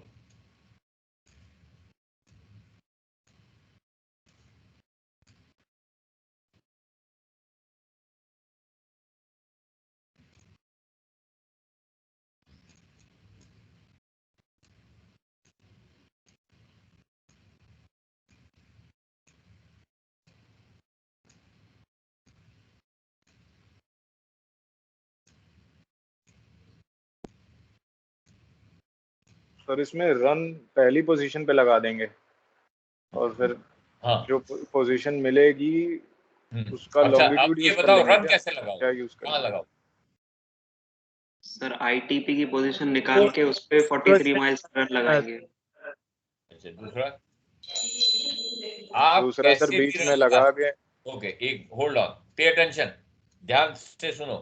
सर इसमें रन पहली पोजीशन पे लगा देंगे और फिर हाँ, जो पोजीशन मिलेगी उसका अच्छा, अब लॉन्गिट्यूड ये यूज कर बताओ लेंगे रन कैसे क्या लगाओ? यूज कहाँ करेंगे? लगाओ? सर आईटीपी की पोजीशन निकाल के उस पे 43 माइल्स रन लगाएंगे। अच्छा, दूसरा आप दूसरा सर कैसे भी बीच रन में लगा लगा के ओके, एक होल्ड ऑन, पे अटेंशन, ध्यान से सुनो।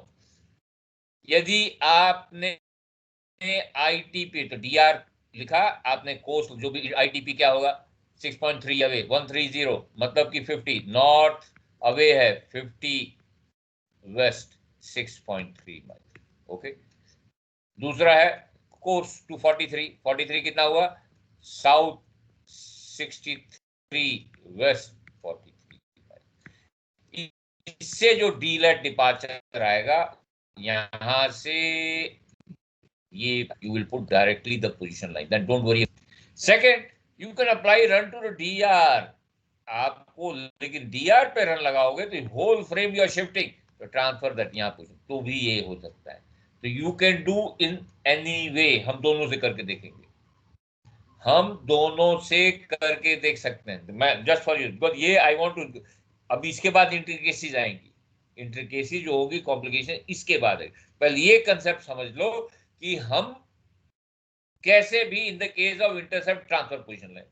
यदि आपने आईटीपी तो डीआर लिखा आपने, कोर्स जो भी आईटीपी क्या होगा 6.3 अवे 130, मतलब कि 50 नॉर्थ अवे है 50 वेस्ट 6.3 माइल। ओके, दूसरा है कोर्स 243, 43 कितना हुआ साउथ 63 वेस्ट 43 माइल। इससे जो डीलेट डिपार्चर आएगा यहां से ये you will put directly the position line, then don't worry. Second, you can apply run to the DR. आपको लेकिन DR पे रन लगाओगे तो whole frame you are shifting, तो ट्रांसफर दैट यहाँ पोजीशन, तो भी ये हो सकता है। तो you can do in any way. हम दोनों से करके देखेंगे, हम दोनों से करके देख सकते हैं। मैं जस्ट फॉर यू, बिकॉज ये आई वांट टू, अब इसके बाद इंट्रिकेसीज आएंगी, इंट्रिकेसी जो होगी कॉम्प्लिकेशन इसके बाद है। पहले ये कंसेप्ट समझ लो कि हम कैसे भी in the case of intercept transfer position line,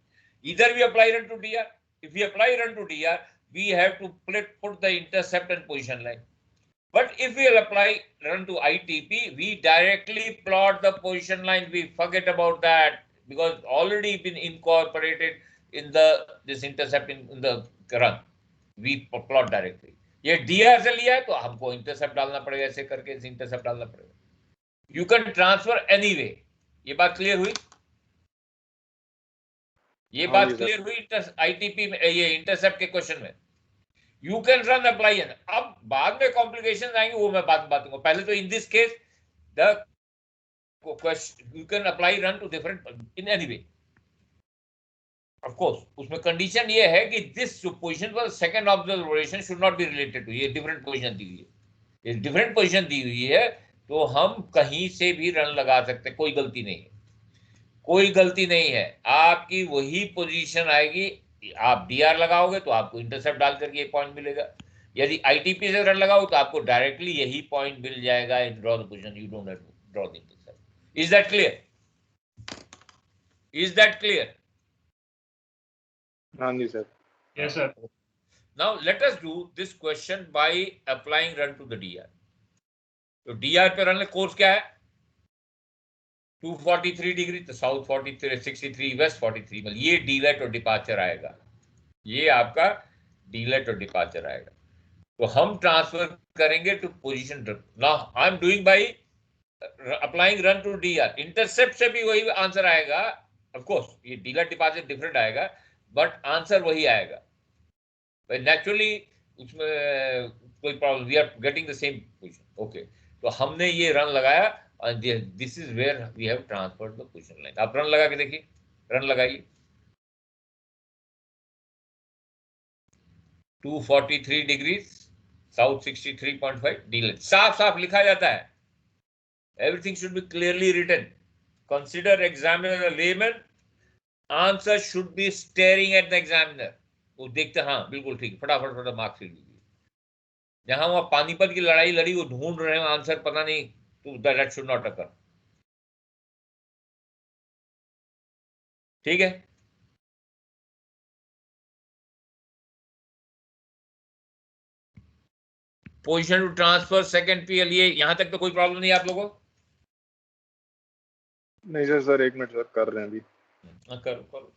either we apply run to DR. If we apply run to DR, we have to put the intercept and position line. But if we apply run to ITP, we directly plot the position line. We forget about that because already been incorporated in the this intercept in the run. We plot directly. ये DR से लिया है तो हमको intercept डालना पड़ेगा, ऐसे करके इंटरसेप्ट डालना पड़ेगा। You can transfer any way. ये बात क्लियर हुई? ये हाँ बात जी क्लियर सर। हुई आईटीपी में, ये इंटरसेप्ट के क्वेश्चन में यू कैन रन अप्लाई। अब बाद में कॉम्प्लिकेशन आएंगे वो मैं बात बताऊंगा। पहले तो in this case the question you can apply run to different in any way. Of course उसमें कंडीशन ये है कि दिस पोजीशन पर second observation should not be related to, ये डिफरेंट पोजीशन दी हुई है, ये डिफरेंट पोजीशन दी हुई है, तो हम कहीं से भी रन लगा सकते हैं, कोई गलती नहीं है, कोई गलती नहीं है। आपकी वही पोजीशन आएगी, आप डीआर लगाओगे तो आपको इंटरसेप्ट डाल करके ये पॉइंट मिलेगा। यदि आईटीपी से रन लगाओ तो आपको डायरेक्टली यही पॉइंट मिल जाएगा in draw the position, you don't have to draw the intercept. Is that clear? Is that clear? हाँ जी sir. Yes sir. Now let us do this question by applying run to the DR. तो DR पे run course क्या है 243 degree, तो south 43 63 waste 43, मतलब ये डीलेट और डिपार्चर आएगा, ये आपका डीलेट और डिपार्चर आएगा। तो हम ट्रांसफर करेंगे to position. Now I am doing by applying run to DR. Intercept से भी वही आंसर आएगा, ऑफ कोर्स ये डीलेट डिपार्चर डिफरेंट आएगा बट आंसर वही आएगा नेचुरली, उसमें कोई problem, we are getting the same position. Okay, तो हमने ये रन लगाया, this is where we have transferred the position line. आप रन लगा के देखिए, रन लगाइए। 243 डिग्रीज, साउथ 63.5, डीलेट साफ साफ लिखा जाता है। Everything should be clearly written. Consider examiner a layman, answer should be staring at the examiner. वो देखते, हाँ बिल्कुल ठीक, फटाफट फटाफट मार्क्स लिख लीजिए। जहां वहां पानीपत की लड़ाई लड़ी, वो ढूंढ रहे हो आंसर पता नहीं, तो दैट शुड नॉट अकर। ठीक है, position to transfer second PL, ये यहां तक तो कोई प्रॉब्लम नहीं है आप लोगों को? नहीं सर, सर 1 मिनट सर, कर रहे हैं अभी। करो करो।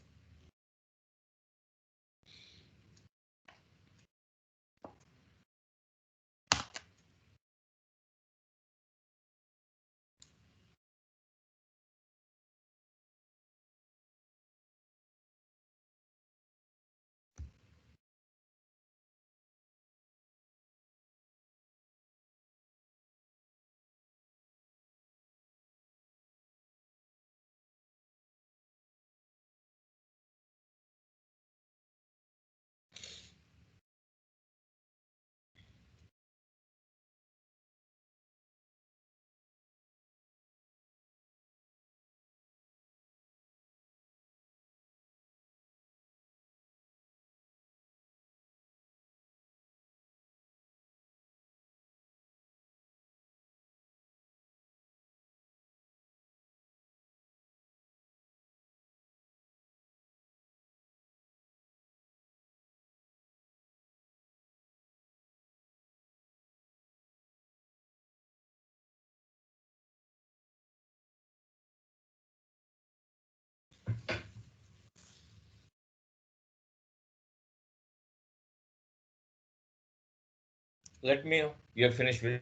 Let me know you have finished with.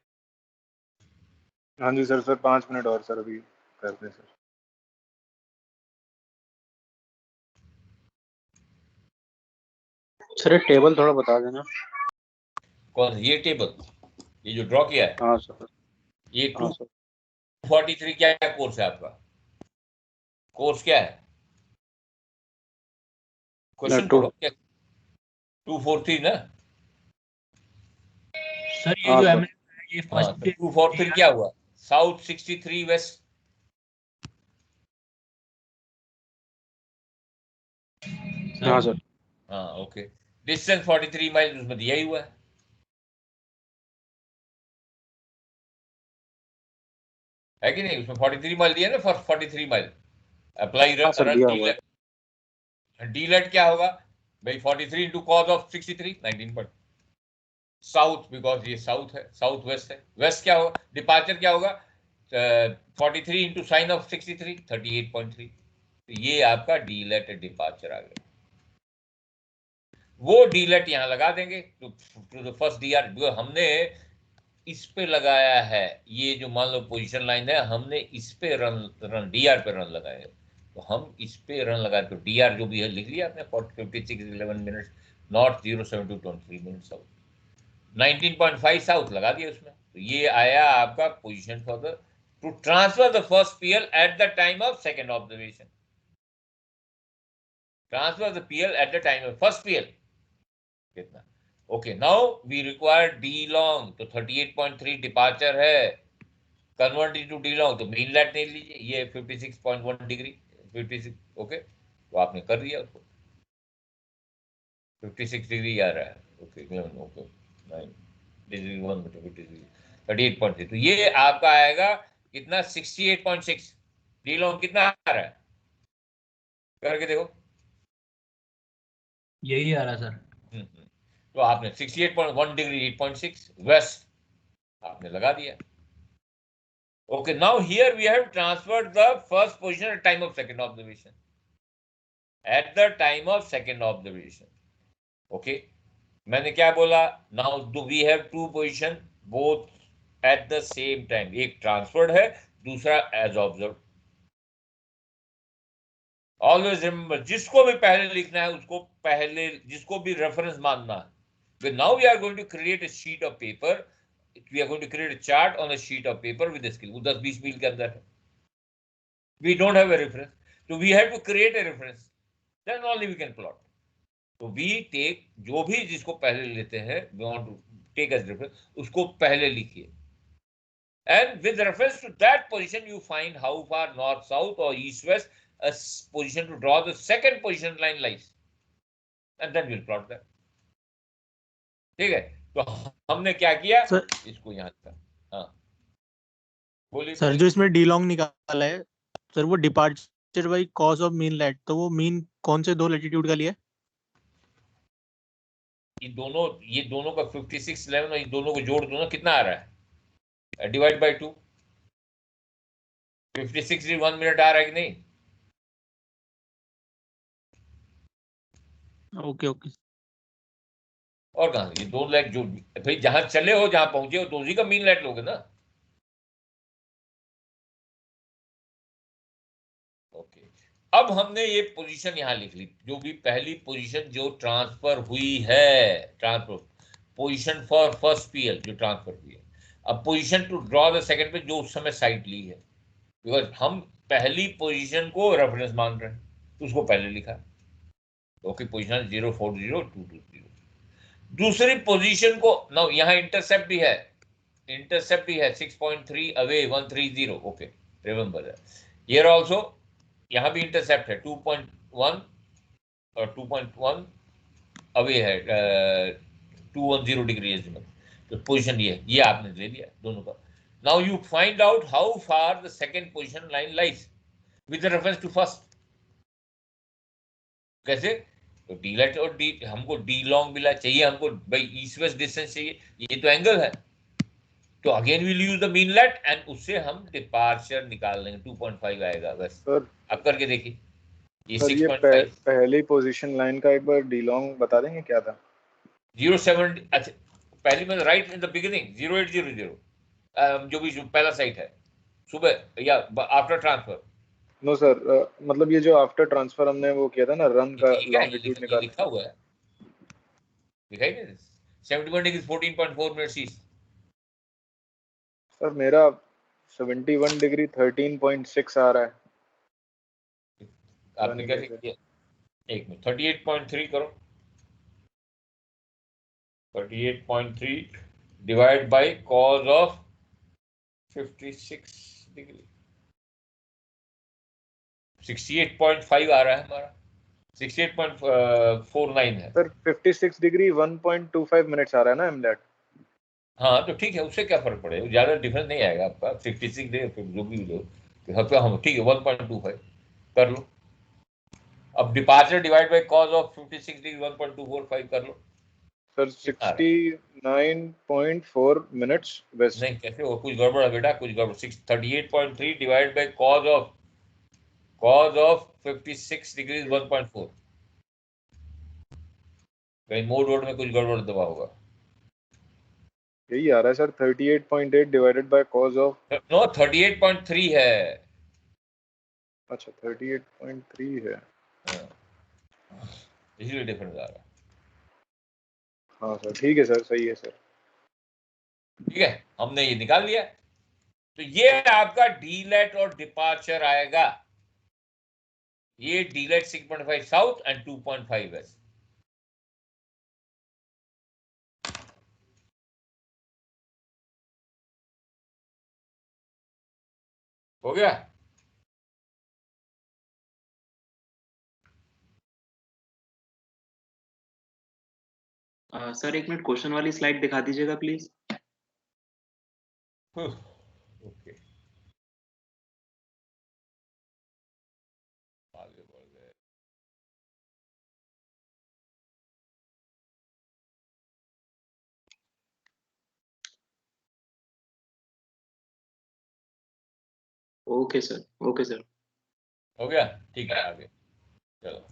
हाँ जी सर, सर 5 मिनट और सर, अभी करते हैं सर। सर टेबल थोड़ा बता देना। कौन ये टेबल, ये जो ड्रॉ किया है? हाँ सर। ये हाँ सर। 243 क्या कोर्स है आपका? कोर्स क्या है? क्वेश्चन पढ़ो क्या। 243 ना सर? ये जो एमएल है ये फर्स्ट 243 क्या हुआ? South 63 west. हाँ सर। हाँ ओके, डिस्टेंस 43 माइल उसमें दिया ही हुआ है कि नहीं? उसमें 43 माइल दिया ना, 43 माइल अप्लाई रन डीलेट। डीलेट क्या होगा भाई? 43 into cos of 63, 19 point south, because ये साउथ है, साउथ वेस्ट है। वेस्ट क्या होगा? डिपार्चर क्या होगा? 43 इंटू साइन ऑफ 63, 38.3। तो ये आपका डीलेट डिपार्चर आ गया। वो डीलेट यहां लगा देंगे टू द फर्स्ट डीआर। हमने इस पे लगाया है, ये जो मान लो पोजीशन लाइन है, हमने इस पे रन डीआर पे रन लगाए, तो हम इस पे रन लगा, तो डीआर जो भी है लिख लिया आपने, 56 minutes north, 0723 minute south, 19.5 south लगा दिया उसमें। तो ये आया आपका position for the to transfer the first PL at the time of second observation. Transfer the PL at the time of first PL कितना? Okay, now we require D long, तो 38.3 departure है, कन्वर्ट इनटू डी लॉन्ग, तो main lat नहीं लीजिए, ये 56.1 degree 56। Okay, तो आपने कर दिया उसको, 56 डिग्री आ रहा है। ओके ओके 9 डिग्री 1 56 38.3, तो ये आपका आएगा कितना? 68.6। डी लॉन्ग कितना आ रहा है? करके देखो, यही आ रहा सर। तो आपने 68.1 डिग्री 8.6 वेस्ट आपने लगा दिया। Okay, now here we have transferred the first position at time of second observation. At the time of second observation. Okay, मैंने क्या बोला? Now do we have two position both at the same time? एक transferred है, दूसरा as observed. Always remember, जिसको भी पहले लिखना है उसको पहले, जिसको भी reference मानना है. Now we are going to create a sheet of paper we are going to create a chart on a sheet of paper with scale, वो 10-20 मील के अंदर है, we don't have a reference, तो we have to create a reference, then only we can plot. तो we take, जो भी जिसको पहले लेते हैं, we want to take as reference, उसको पहले लिखिए, and with reference to that position you find how far north south or east west a position to draw the second position line lies, and then we'll plot that। ठीक है, तो हमने क्या किया sir, इसको यहाँ तक। हाँ बोलिए सर जो इसमें डी लॉन्ग निकाला है सर, वो departure by cause of mean lat, तो वो मीन कौन से दो लैटिट्यूड का लिया है? ये दोनों का 5611 और ये दोनों को जोड़ दो ना, कितना आ रहा है, डिवाइड बाय 2, 56 1 मिनट आ रहा है कि नहीं? Okay okay. और कहां ये 2 लाख जो भाई जहां चले हो, जहां पहुंचे हो, तो उसी का मीन लेट लोगे ना। ओके, अब हमने ये पोजीशन यहां लिख ली, जो भी पहली पोजीशन जो ट्रांसफर हुई है, transfer position for first PL जो ट्रांसफर हुई है। अब position to draw the second पे जो उस समय साइट ली है, बिकॉज हम पहली पोजीशन को रेफरेंस मान रहे हैं, तो उसको पहले लिखा। Okay, position 040220। दूसरी पोजीशन को ना, यहाँ इंटरसेप्ट भी है, 6.3 away 130। Okay, remember that. Here also यहाँ भी इंटरसेप्ट है 2.1 और 2.1 अवे है 210 डिग्री एजिमुथ। तो पोजीशन ये आपने ले लिया दोनों का। Now you find out how far the second position line lies with reference to first. कैसे? तो डी लेट और डी, हमको डी लॉन्ग मिला, चाहिए हमको भाई ईस्ट वेस्ट डिस्टेंस चाहिए, ये तो एंगल है, तो again will use the mean late and उससे हम डिपार्चर निकाल लेंगे, 2.5 आएगा बस। सर अब करके देखिए, ये सर, ये 6.5 पहली पोजीशन लाइन का एक बार डी लॉन्ग बता देंगे क्या था? 07। अच्छा, पहली में राइट इन द बिगिनिंग 0800 जो भी पहला साइट है सुबह या आफ्टर ट्रांसफर। नो सर, मतलब ये जो आफ्टर ट्रांसफर हमने वो किया था ना, रन का लॉन्गिट्यूड ये निकाल लिखा हुआ है, दिखाई नहीं 71 डिग्री 14.4 मिनट्स ईस्ट। सर मेरा 71 डिग्री 13.6 आ रहा है। आपने क्या किया? एक मिनट, 38.3 करो, 38.3 divide by cos of 56 degree, 68.5 आ रहा है हमारा, 68.49 है सर। 56 डिग्री 1.25 मिनट्स आ रहा है ना एमलेट? हाँ, तो ठीक है, उससे क्या फर्क पड़ेगा, ज्यादा डिफरेंस नहीं आएगा आपका। 56 डिग्री जो भी लो, हम ठीक है 1.25 कर लो। अब departure divide bye cos of 56 degree 1.245 कर लो सर। 69.4 minutes waste. नहीं, कैसे हो, कुछ गड़बड़ है बेटा, कुछ गड़बड़। 38.3 divide by cos of 56 degree 1.4। कहीं मोड वोड में कुछ गड़बड़ दबा होगा। यही आ रहा है sir, 38.8 divided by cos of. No, 38.3 है। अच्छा, 38.3 है। इसलिए डिफरेंस आ रहा है। हाँ सर, ठीक है सर, सही है सर। ठीक है, हमने ये निकाल लिया, तो ये आपका डीलेट और डिपार्चर आएगा। ये डीलेट 6.5 साउथ एंड 2.5 वेस्ट। हो गया? सर एक मिनट, क्वेश्चन वाली स्लाइड दिखा दीजिएगा प्लीज। ओके, आगे बढ़ गए। Okay sir, okay sir. हो गया? ठीक है, आगे चलो।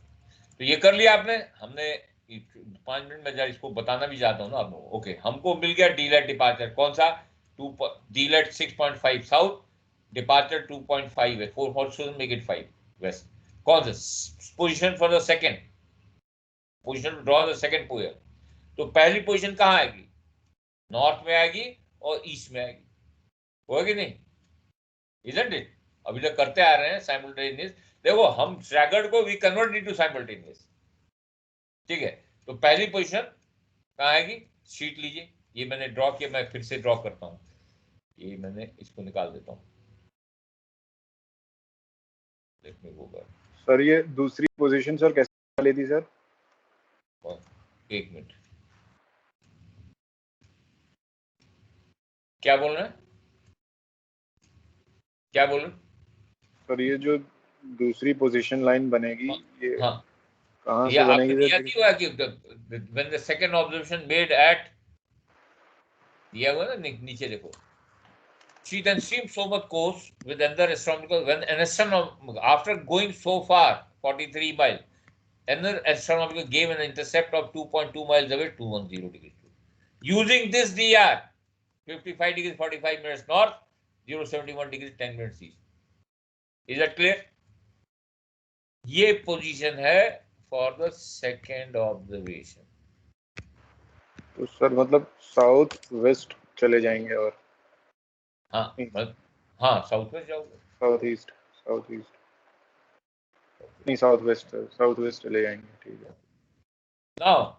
तो ये कर लिया आपने, हमने 5 मिनट में जरा इसको बताना भी चाहता हूँ ना आप लोगों। ओके, हमको मिल गया डीलेट डिपार्चर, कौन सा? डीलेट 6.5 साउथ, डिपार्चर 2.5 है, 4 मेक इट 5 वेस्ट। कौन सा position for the second position, draw the second position. तो पहली पोजीशन कहाँ आएगी? नॉर्थ में आएगी और ईस्ट में आएगी, होगा कि नहीं? Isn't it? अभी तक करते आ रहे हैं साइमल्टेनियस। देखो हम स्टैगर्ड को वी कन्वर्ट इनटू साइमल्टेनियस, ठीक है। तो पहली पोजीशन कहाँ आएगी? शीट लीजिए, ये मैंने ड्रॉ किया, मैं फिर से ड्रॉ करता हूँ, ये मैंने इसको निकाल देता हूँ। देखने को होगा सर ये दूसरी पोजीशन सर कैसे ली थी सर? एक मिनट, क्या बोल रहे हैं, क्या बोल रहे? सर ये जो दूसरी पोजीशन लाइन बनेगी ये हाँ, कहाँ ये से आपको बनेगी दिया सर? नहीं हुआ कि when the second observation made at, दिया हुआ ना नीचे देखो, sheet and stream so much course with another astronomical, when an astronomical after going so far 43 miles, another astronomical gave an intercept of 2.2 miles away 210 degrees. Using this DR 55 degrees 45 minutes north, 071 degrees 10 minutes east. Is that clear? ये position है for the second observation. तो sir मतलब south west चले जाएंगे और हाँ हाँ south west जाओगे, साउथ ईस्ट नहीं साउथ वेस्ट चले जाएंगे, ठीक है। नाउ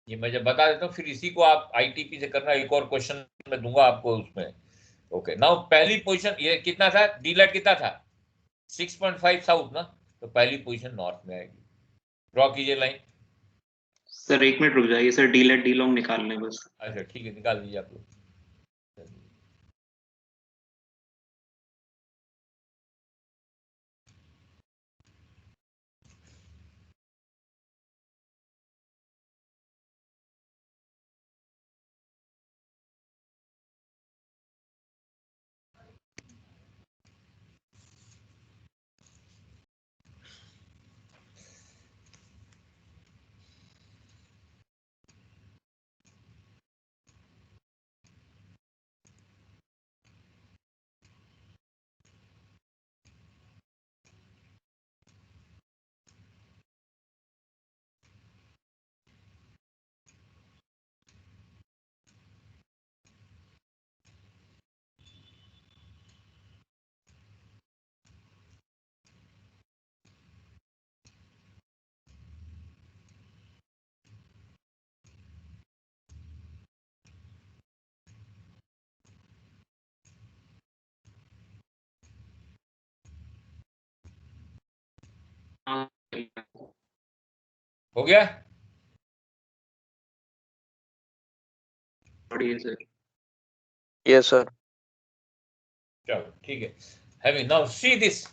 ये मैं जब बता देता हूँ फिर इसी को आप आईटीपी से करना, एक और क्वेश्चन मैं दूंगा आपको उसमें। ओके नाउ पहली पोजीशन ये कितना था, डीलेट कितना था 6.5 साउथ ना, तो पहली पोजीशन नॉर्थ में आएगी। ड्रॉ कीजिए लाइन। सर 1 मिनट रुक जाइए सर, डीलेट डीलोंग निकाल लें बस। अच्छा ठीक है, निकाल दीजिए आप लोग। हो गया? बढ़िया सर। Yes, sir. चलो ठीक है। Having now see this,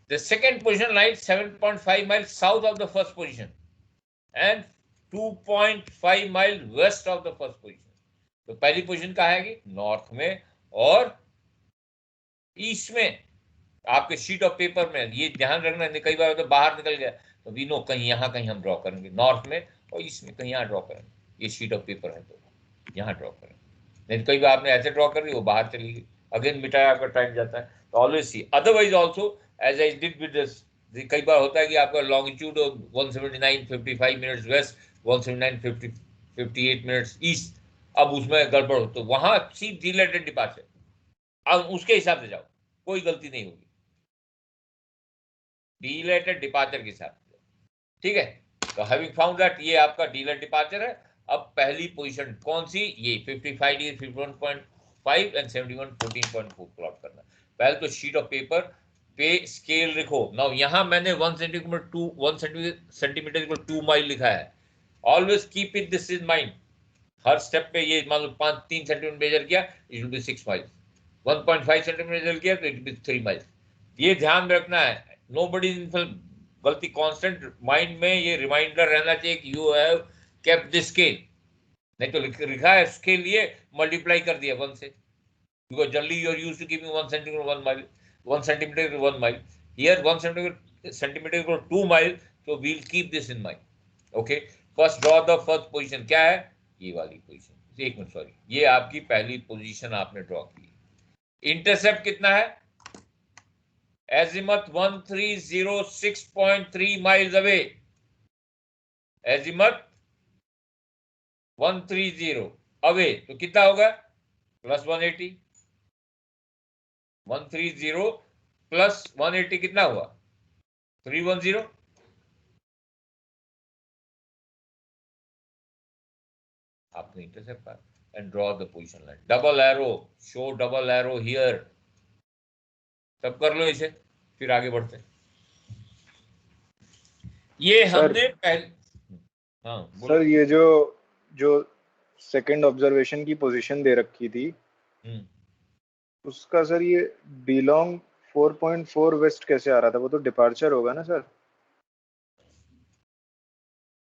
the second position lies 7.5 miles south of the first position and 2.5 miles west of the first position. तो पहली पोजीशन कहाँ आएगी? नॉर्थ में और ईस्ट में। आपके शीट ऑफ पेपर में ये ध्यान रखना, कई बार तो बाहर निकल गया तो वी नो कहीं यहाँ कहीं हम ड्रॉ करेंगे, नॉर्थ में और ईस्ट में कहीं यहाँ ड्रॉ करेंगे। ये शीट ऑफ पेपर है तो यहाँ ड्रॉ करेंगे, नहीं कई बार आपने ऐसे ड्रॉ कर ली वो बाहर चली गई, अगेन मिटाया आपका टाइम जाता है। तो always see, otherwise also as I did with this, कई बार होता है कि आपका longitude 179 55 minutes west, 179 58 minutes east, अब उसमें गड़बड़ हो तो वहां सी डिलेटेड डिपार्चर, अब उसके हिसाब से जाओ, कोई गलती नहीं होगी, डिलेटेड डिपार्चर के हिसाब से, ठीक है। तो हैविंग फाउंड दैट ये आपका डिलेटेड डिपार्चर है। अब पहली पोजीशन कौन सी, ये 55 डिग्री 51.5 एंड 71 14.4 प्लॉट करना। पहले तो शीट ऑफ पेपर पे स्केल लिखो। नाउ यहां मैंने 1 सेंटीमीटर 2 माइल लिखा है। Always keep it this in mind. Her step पे ये मान लो 3 सेंटीमीटर मेजर किया, it will be 6 mile. 1.5 centimetre measure किया तो इट विल बी 3 माइल। ये ध्यान में रखना है, नोबडी गलती, कांस्टेंट माइंड में ये रिमाइंडर रहना चाहिए कि you have kept the scale. नहीं तो लिखा है स्केल लिए मल्टीप्लाई कर दिया 1 से, because generally you are used to keeping 1 centimetre 1 mile, 1 centimetre 1 mile, here 1 centimetre 2 mile, so we'll keep this in mind. Okay, first draw the first position, क्या है ये वाली पोजीशन। एक मिनट सॉरी, ये आपकी पहली पोजीशन आपने ड्रॉ की। इंटरसेप्ट कितना है? Azimuth 1306.3 miles away. Azimuth 130 away, तो कितना होगा प्लस 180, 130 प्लस 180 कितना हुआ 310। आपने इंटरसेप्ट पाया and draw the position line, double arrow, show double arrow here, तब कर लो इसे, फिर आगे बढ़ते हैं। ये हमने पहले, हाँ सर ये जो सेकंड ऑब्जर्वेशन की पोजीशन दे रखी थी उसका सर ये डीलोंग 4.4 वेस्ट कैसे आ रहा था, वो तो डिपार्चर होगा ना सर।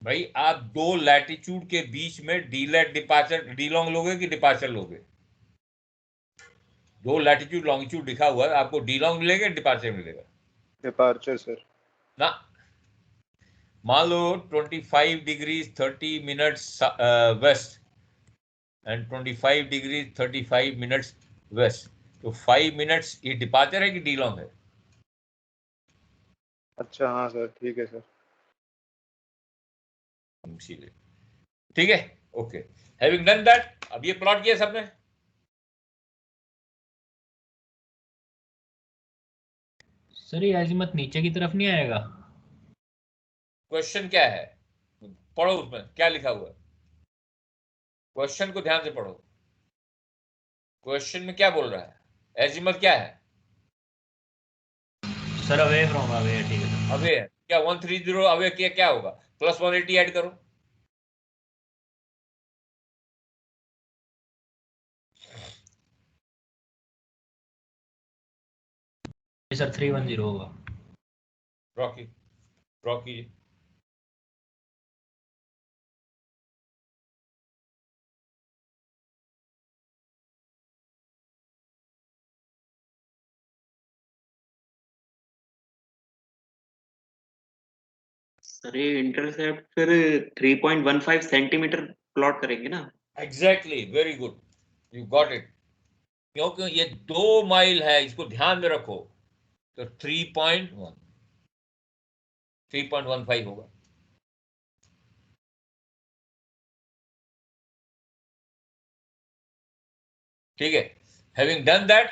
भाई आप दो लैटिट्यूड के बीच में डीलेट डिपार्चर डीलोंग लोगे कि डिपार्चर लोगे? दो लैटिट्यूड लॉन्गिट्यूड लिखा हुआ है, आपको डीलोंग मिलेगा डिपार्चर मिलेगा? डिपार्चर सर ना, मान लो 25 degree 30 minutes west and 25 degree 35 minutes west, तो 5 मिनट्स ये डिपार्चर है कि डीलोंग है? अच्छा हाँ सर ठीक है सर। ठीक है ओके, हैविंग डन दैट, अब ये प्लॉट किया सबने। सर ये अजीमत नीचे की तरफ नहीं आएगा? क्वेश्चन क्या है पढ़ो, उसमें क्या लिखा हुआ है, क्वेश्चन को ध्यान से पढ़ो। क्वेश्चन में क्या बोल रहा है, एजिमत क्या है सर? अवे फ्रॉम अवे, ठीक है सर। अवे है क्या 130 अवे किया क्या होगा, प्लस 180 ऐड करो। सर 310 होगा। रॉकी रॉकी सर ये इंटरसेप्ट फिर 3.15 सेंटीमीटर प्लॉट करेंगे ना? Exactly, very good, you got it. क्योंकि ये 2 माइल है, इसको ध्यान में रखो, तो 3.15 होगा। ठीक है, हैविंग डन दैट,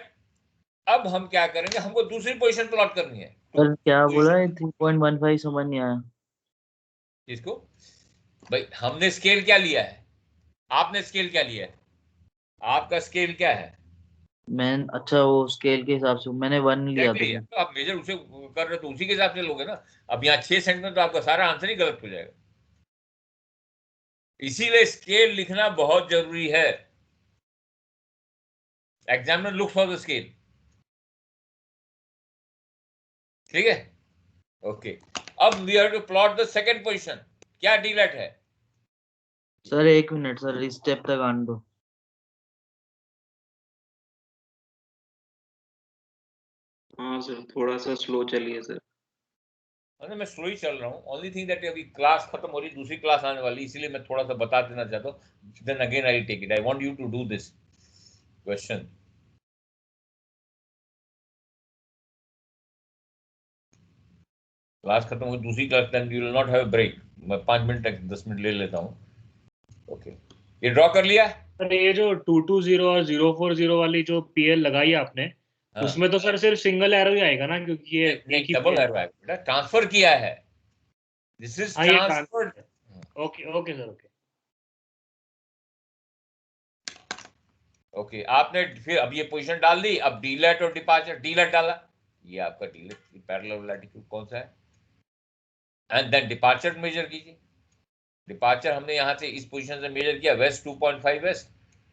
अब हम क्या करेंगे, हमको दूसरी पोजीशन प्लॉट करनी है। सर क्या बोला है 3.15 समझ नहीं आया। इसको भाई हमने स्केल क्या लिया है, आपने स्केल क्या लिया है, आपका स्केल क्या है? मैं अच्छा वो स्केल के हिसाब से मैंने 1 लिया Exactly, था। तो आप मेजर उसे कर रहे हो तो उसी के हिसाब से लोगे ना। अब यहाँ 6 सेंटीमीटर तो आपका सारा आंसर ही गलत हो जाएगा, इसीलिए स्केल लिखना बहुत जरूरी है। Examiner look for the scale. ठीक है ओके, अब we have to plot the second position, क्या डीलेट है? सर 1 मिनट सर, इस स्टेप तक आने दो। हाँ सर थोड़ा सा स्लो चलिए सर। अरे मैं स्लो ही चल रहा हूँ, ओनली थिंग दैट अभी क्लास खत्म हो रही, दूसरी क्लास आने वाली, इसलिए मैं थोड़ा सा बता देना चाहता हूँ, then again I take it, I want you to do this question. Class खत्म हो दूसरी class, then you will not have break, मैं 5 मिनट तक 10 मिनट ले लेता हूँ। ओके ये ड्रॉ कर लिया सर? ये जो 220 और 040 वाली जो पीएल लगाई आपने, हाँ। उसमें तो सर सिर्फ सिंगल एरो ही आएगा ना, क्योंकि ये नहीं, डबल एरो आएगा बेटा, ट्रांसफर किया है, this is transfer. Okay okay sir okay. Okay आपने फिर अब ये पोजीशन डाल दी, अब डीलेट और डिपार्चर, डीलेट डाला, ये आपका डीलेट पैरेलल लैटिट्यूड कौन सा है, एंड देन डिपार्चर मेजर कीजिए। डिपार्चर हमने यहां से इस पोजीशन से मेजर किया, वेस्ट 2.5 वेस्ट,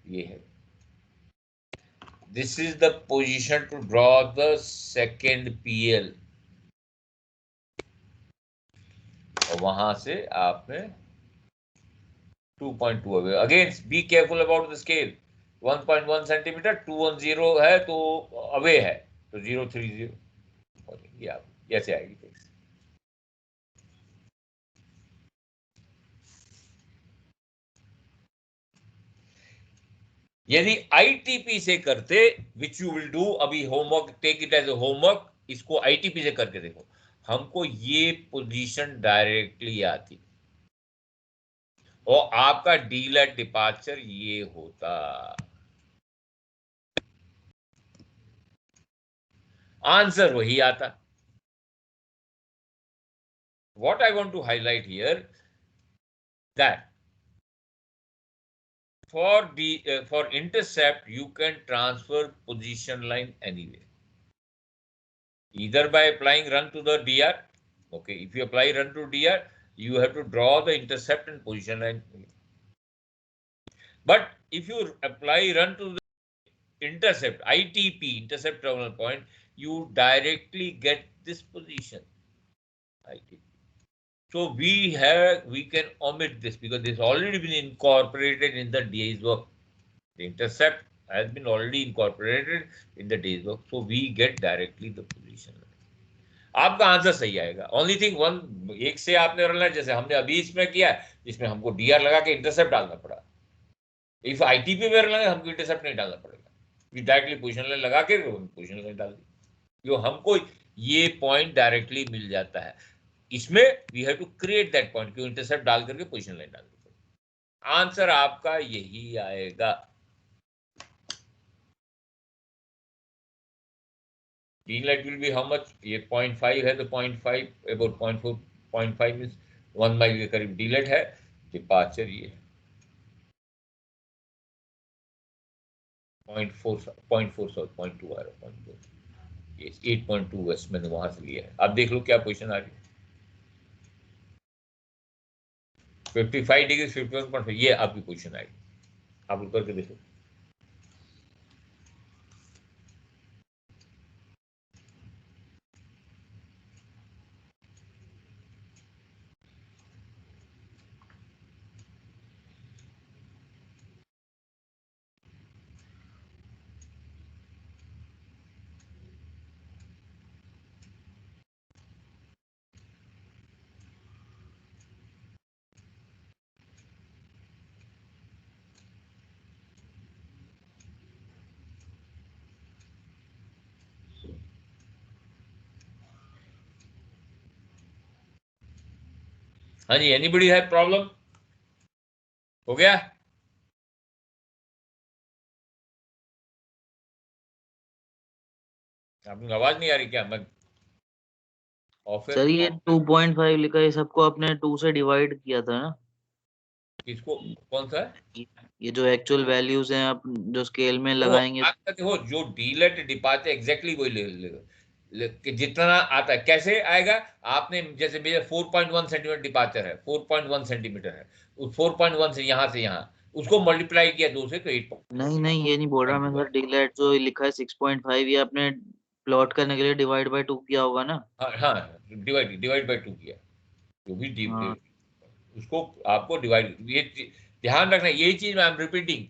ये है, this is the position to draw the second PL, और वहां से आपने 2.2 away, again be careful about the scale, 1.1 centimetre, 210 है तो अवे है, तो 030, ये आप ऐसे आएगी फिक्स। यदि आईटीपी से करते, विच यू विल डू, अभी homework, take it as a homework, इसको आईटीपी से करके देखो, हमको ये पोजीशन डायरेक्टली आती, और आपका डीलेट डिपार्चर ये होता। आंसर वही आता। What I want to highlight here that for intercept you can transfer position line anywhere, either by applying run to the DR. Okay, if you apply run to DR, you have to draw the intercept and position line. But if you apply run to the intercept, ITP, intercept terminal point, you directly get this position, ITP. So we can omit this because this already been incorporated in the day's work. The intercept has been already incorporated in the day's work. So we get directly the position. आपका answer सही आएगा। Only thing एक से आपने रखना, जैसे हमने अभी इसमें किया, इसमें हमको डीआर लगा के इंटरसेप्ट डालना पड़ा। इफ आईटीपी में लगा हमको इंटरसेप्ट नहीं डालना पड़ेगा, डायरेक्टली पोजिशन लाइन लगा के पोजिशन लाइन डाल दी, जो हमको ये पॉइंट डायरेक्टली मिल जाता है। इसमें we have to create that point, क्यों इंटरसेप्ट डाल करके पोजिशन लाइन डाल दी। आंसर आपका यही आएगा। Daylight will be how much? ये 0.5 है तो 0.5 about 0.4 0.5 मींस 1 माइल के करीब डीलेट है। डिपार्चर ये 0.2 आ रहा है, 0.4 ये 8.2 वेस्ट मैंने वहां से लिया है। अब देख लो क्या पोजीशन आ रही है। 55 डिग्री 51.5 ये आपकी पोजीशन आएगी। आप ऊपर के देखो, हाँ जी, एनीबडी है प्रॉब्लम? हो गया? आपकी आवाज नहीं आ रही क्या? मैं सर ये 2.5 लिखा है, सबको आपने 2 से डिवाइड किया था ना? किसको? कौन सा है? ये जो एक्चुअल वैल्यूज हैं आप जो स्केल में लगाएंगे, देखो जो डीलेट डिपार्चर एग्जैक्टली वही ले जितना आता है। कैसे आएगा? आपने जैसे मेरे 4.1 सेंटीमीटर डिपार्चर है, 4.1 सेंटीमीटर है, उस 4.1 से यहाँ उसको मल्टीप्लाई किया 2 से तो 8। नहीं ये नहीं बोल रहा मैं सर। डीलेट जो लिखा है 6.5 ये आपने प्लॉट करने के लिए डिवाइड बाय 2 किया होगा ना? हाँ डिवाइड बाय 2 किया, जो भी उसको आपको डिवाइड। ये ध्यान रखना, यही चीज आई am repeating.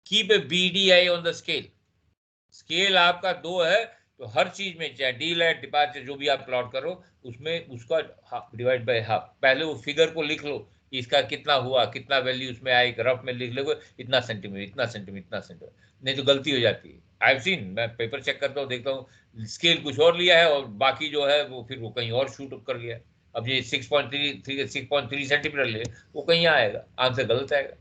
Keep a BDI on the scale. Scale आपका 2 है तो हर चीज में, चाहे डीलेट डिपार्चर जो भी आप प्लॉट करो, उसमें उसका डिवाइड बाय हाफ। पहले वो फिगर को लिख लो कि इसका कितना हुआ, कितना वैल्यू उसमें आए, रफ में लिख लो इतना सेंटीमीटर इतना सेंटीमीटर इतना सेंटीमीटर, नहीं तो गलती हो जाती है। आई हैव सीन, मैं पेपर चेक करता हूँ, देखता हूँ स्केल कुछ और लिया है और बाकी जो है वो फिर वो कहीं और शूट कर लिया। अब ये 6.3 सेंटीमीटर ले, वो कहीं आएगा, आंसर गलत आएगा।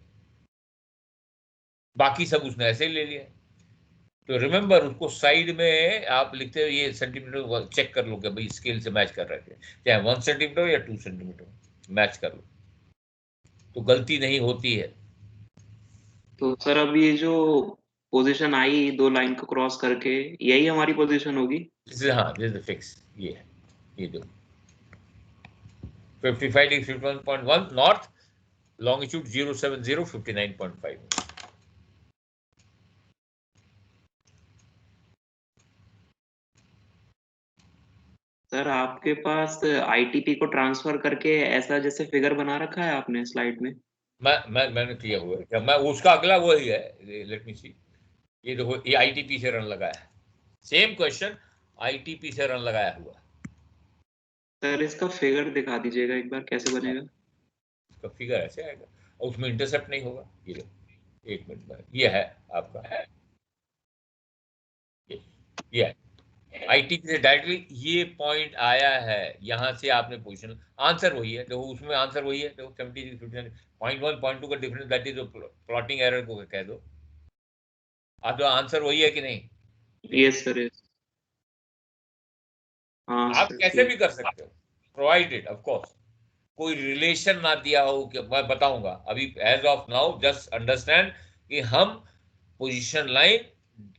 बाकी सब उसने ऐसे ही ले लिया। तो रिमेंबर, उसको साइड में आप लिखते हो ये सेंटीमीटर, चेक कर लो कि भाई स्केल से मैच कर रहे थे, चाहे 1 सेंटीमीटर या 2 सेंटीमीटर मैच कर लो, तो गलती नहीं होती है। तो सर अब ये जो पोजीशन आई 2 लाइन को क्रॉस करके, यही हमारी पोजीशन होगी? हाँ, दिस इज फिक्स। ये है, ये जो 55 डिग्री 51.1 नॉर्थ, लॉन्गिट्यूड 070 59.5। सर आपके पास आईटीपी को ट्रांसफर करके ऐसा जैसे फिगर बना रखा है आपने स्लाइड में? मैंने किया हुआ है। मैं उसका अगला वही है, लेट मी सी। ये देखो, ये आईटीपी से रन लगाया है, सेम क्वेश्चन आईटीपी से रन लगाया हुआ। सर इसका फिगर दिखा दीजिएगा एक बार, कैसे बनेगा? इसका फिगर ऐसे आएगा और उसमें इंटरसेप्ट नहीं होगा। ये देखो, 1 मिनट में ये है आपका, ये है आईटीपी से डायरेक्टली ये पॉइंट आया है, यहाँ से आपने पोजीशन, आंसर वही है, देखो उसमें आंसर वही है, देखो 76, 0.1 0.2 का difference, that is plotting error को कह दो। आप तो आंसर वही है कि नहीं? Yes sir, yes. आप कैसे भी कर सकते हो, प्रोवाइडेड ऑफ कोर्स कोई रिलेशन ना दिया हो कि मैं बताऊंगा अभी। As of now just understand कि हम पोजीशन लाइन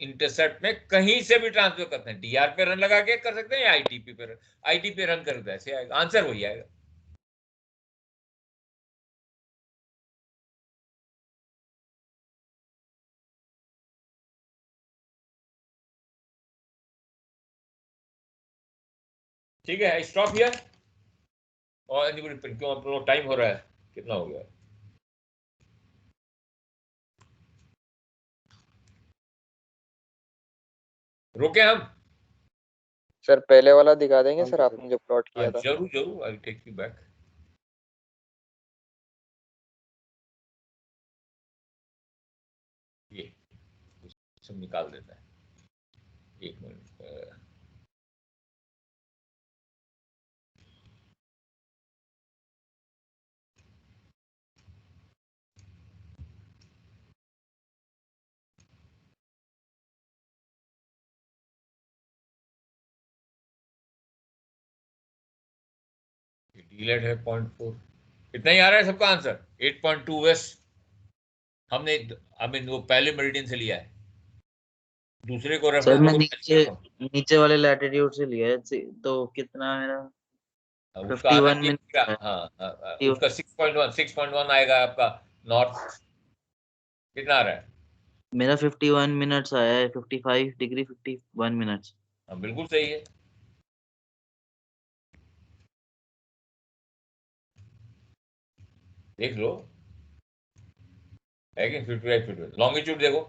इंटरसेप्ट में कहीं से भी ट्रांसफर करते हैं, डीआर पे रन लगा के कर सकते हैं या आईटीपी पे रन करते हैं, ऐसे आएगा आंसर वही आएगा। ठीक है, स्टॉप हियर। और एनीबॉडी, क्यों अपना टाइम हो रहा है, कितना हो गया? रोके हम? सर पहले वाला दिखा देंगे सर, आपने जो प्लॉट किया था। जरूर जरूर, आई टेक यू बैक। ये सब निकाल देता है, एक मिनट। डीलेट है 0.4, इतना ही आ रहा है सबका आंसर। 8.2 वेस्ट हमने वो पहले मेरिडियन से लिया है, दूसरे को सर रेफरेंस मैं नीचे वाले लैटिट्यूड से लिया है, तो कितना मेरा उसका 51 आना मिनट। हाँ, उसका 6.1 आएगा आपका नॉर्थ। कितना आ रहा है? मेरा 51 मिनट्स आया है, 55 डिग्री 51 मिनट्स। हाँ बिल्कुल सही है। देख लो है कि 55 लॉन्गिट्यूड देखो,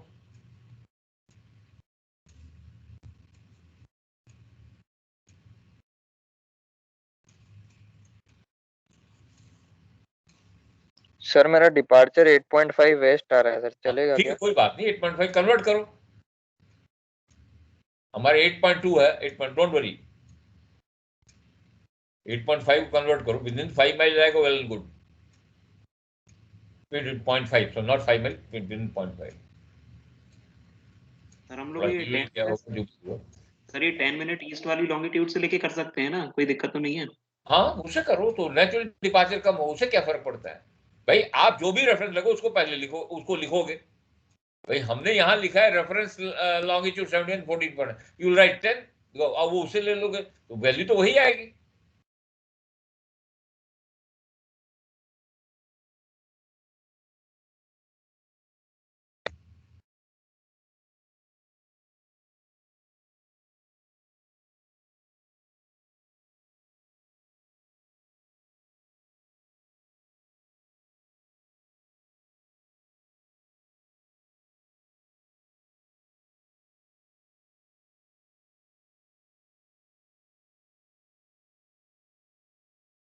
सर मेरा डिपार्चर 8.5 वेस्ट आ रहा है सर, चलेगा ठीक है क्या? कोई बात नहीं, 8.5 कन्वर्ट करो, हमारे 8.2 है, 8. डोंट वरी, 8.5 कन्वर्ट करो, विद इन 5 माइल जाएगा, well and good. 0.5, so not 5 mile, within 0.5। Sir हम लोग ये 10 मिनट ईस्ट वाली लॉन्गिट्यूड से लेके कर सकते हैं ना, कोई दिक्कत तो नहीं है? हाँ उसे करो तो नेचुरल डिपार्चर कम हो, उसे क्या फर्क पड़ता है भाई। आप जो भी रेफरेंस लगो उसको पहले लिखो, उसको लिखोगे भाई। हमने यहाँ लिखा है रेफरेंस लॉन्गिट्यूड 17 14 पर, यू राइट 10, अब वो उसे ले लोगे तो वैल्यू तो वही आएगी।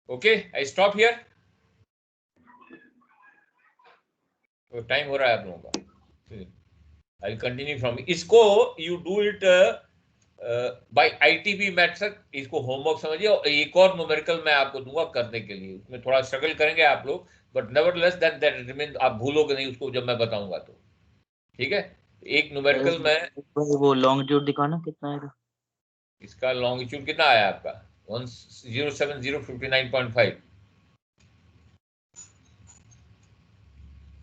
Okay, I stop here. तो टाइम हो रहा है आप लोगों का, आई कंटिन्यू फ्रॉम। इसको you do it by ITP method, इसको होमवर्क समझिए। और एक और न्यूमेरिकल मैं आपको दूंगा करने के लिए, उसमें थोड़ा स्ट्रगल करेंगे आप लोग, बट नेवरलेस दैट रिमेन, आप भूलोगे नहीं उसको जब मैं बताऊंगा तो। ठीक है, एक न्यूमेरिकल में वो लॉन्गिट्यूड दिखाना कितना आएगा। इसका लॉन्गिट्यूड कितना आया आपका? 107059.5,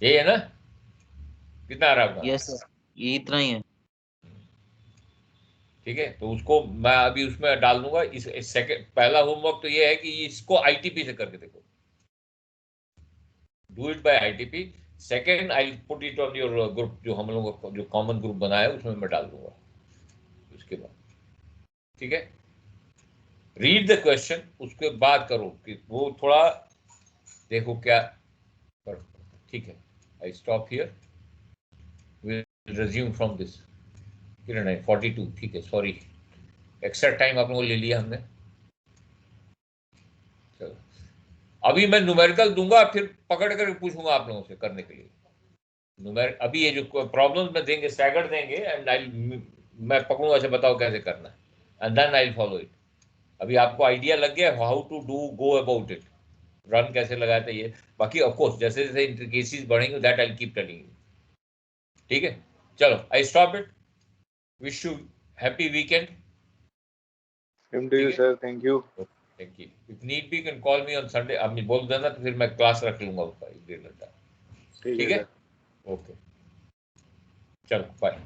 यही है ना? कितना आ रहा है आपका? यस सर, ये इतना ही है। ठीक है, तो उसको मैं अभी उसमें डाल दूंगा। इस सेकंड पहला होमवर्क तो ये है कि इसको आईटीपी से करके देखो, do it by ITP. Second I put it on your group, जो हम लोगों का जो कॉमन ग्रुप बना है उसमें मैं डाल दूंगा उसके बाद। ठीक है, रीड द क्वेश्चन, उसके बाद करो कि वो थोड़ा देखो क्या कर। ठीक है, I stop here, will resume from this. 42, ठीक है, सॉरी एक्स्ट्रा टाइम आप लोगों को ले लिया हमने। चलो अभी मैं न्यूमेरिकल दूंगा, फिर पकड़ कर पूछूंगा आप लोगों से करने के लिए न्यूमेरिक। अभी ये जो प्रॉब्लम्स में देंगे, स्टैगर्ड देंगे, एंड आई मैं पकड़ूंगा, अच्छा बताओ कैसे करना है। And then I will follow it. अभी आपको आइडिया लग गया how to do go about it, run कैसे लगाते ये। बाकी ऑफ कोर्स जैसे जैसे इंट्रिकेसीज बढ़ेंगे that I keep telling you. ठीक है, चलो I stop it. Wish you happy weekend. Same to you sir, thank you. Thank you. If need be can call me on Sunday. आपने बोल देना तो फिर मैं क्लास रख लूंगा उसका 1-1.5 घंटा। ठीक है, ओके, चलो बाय।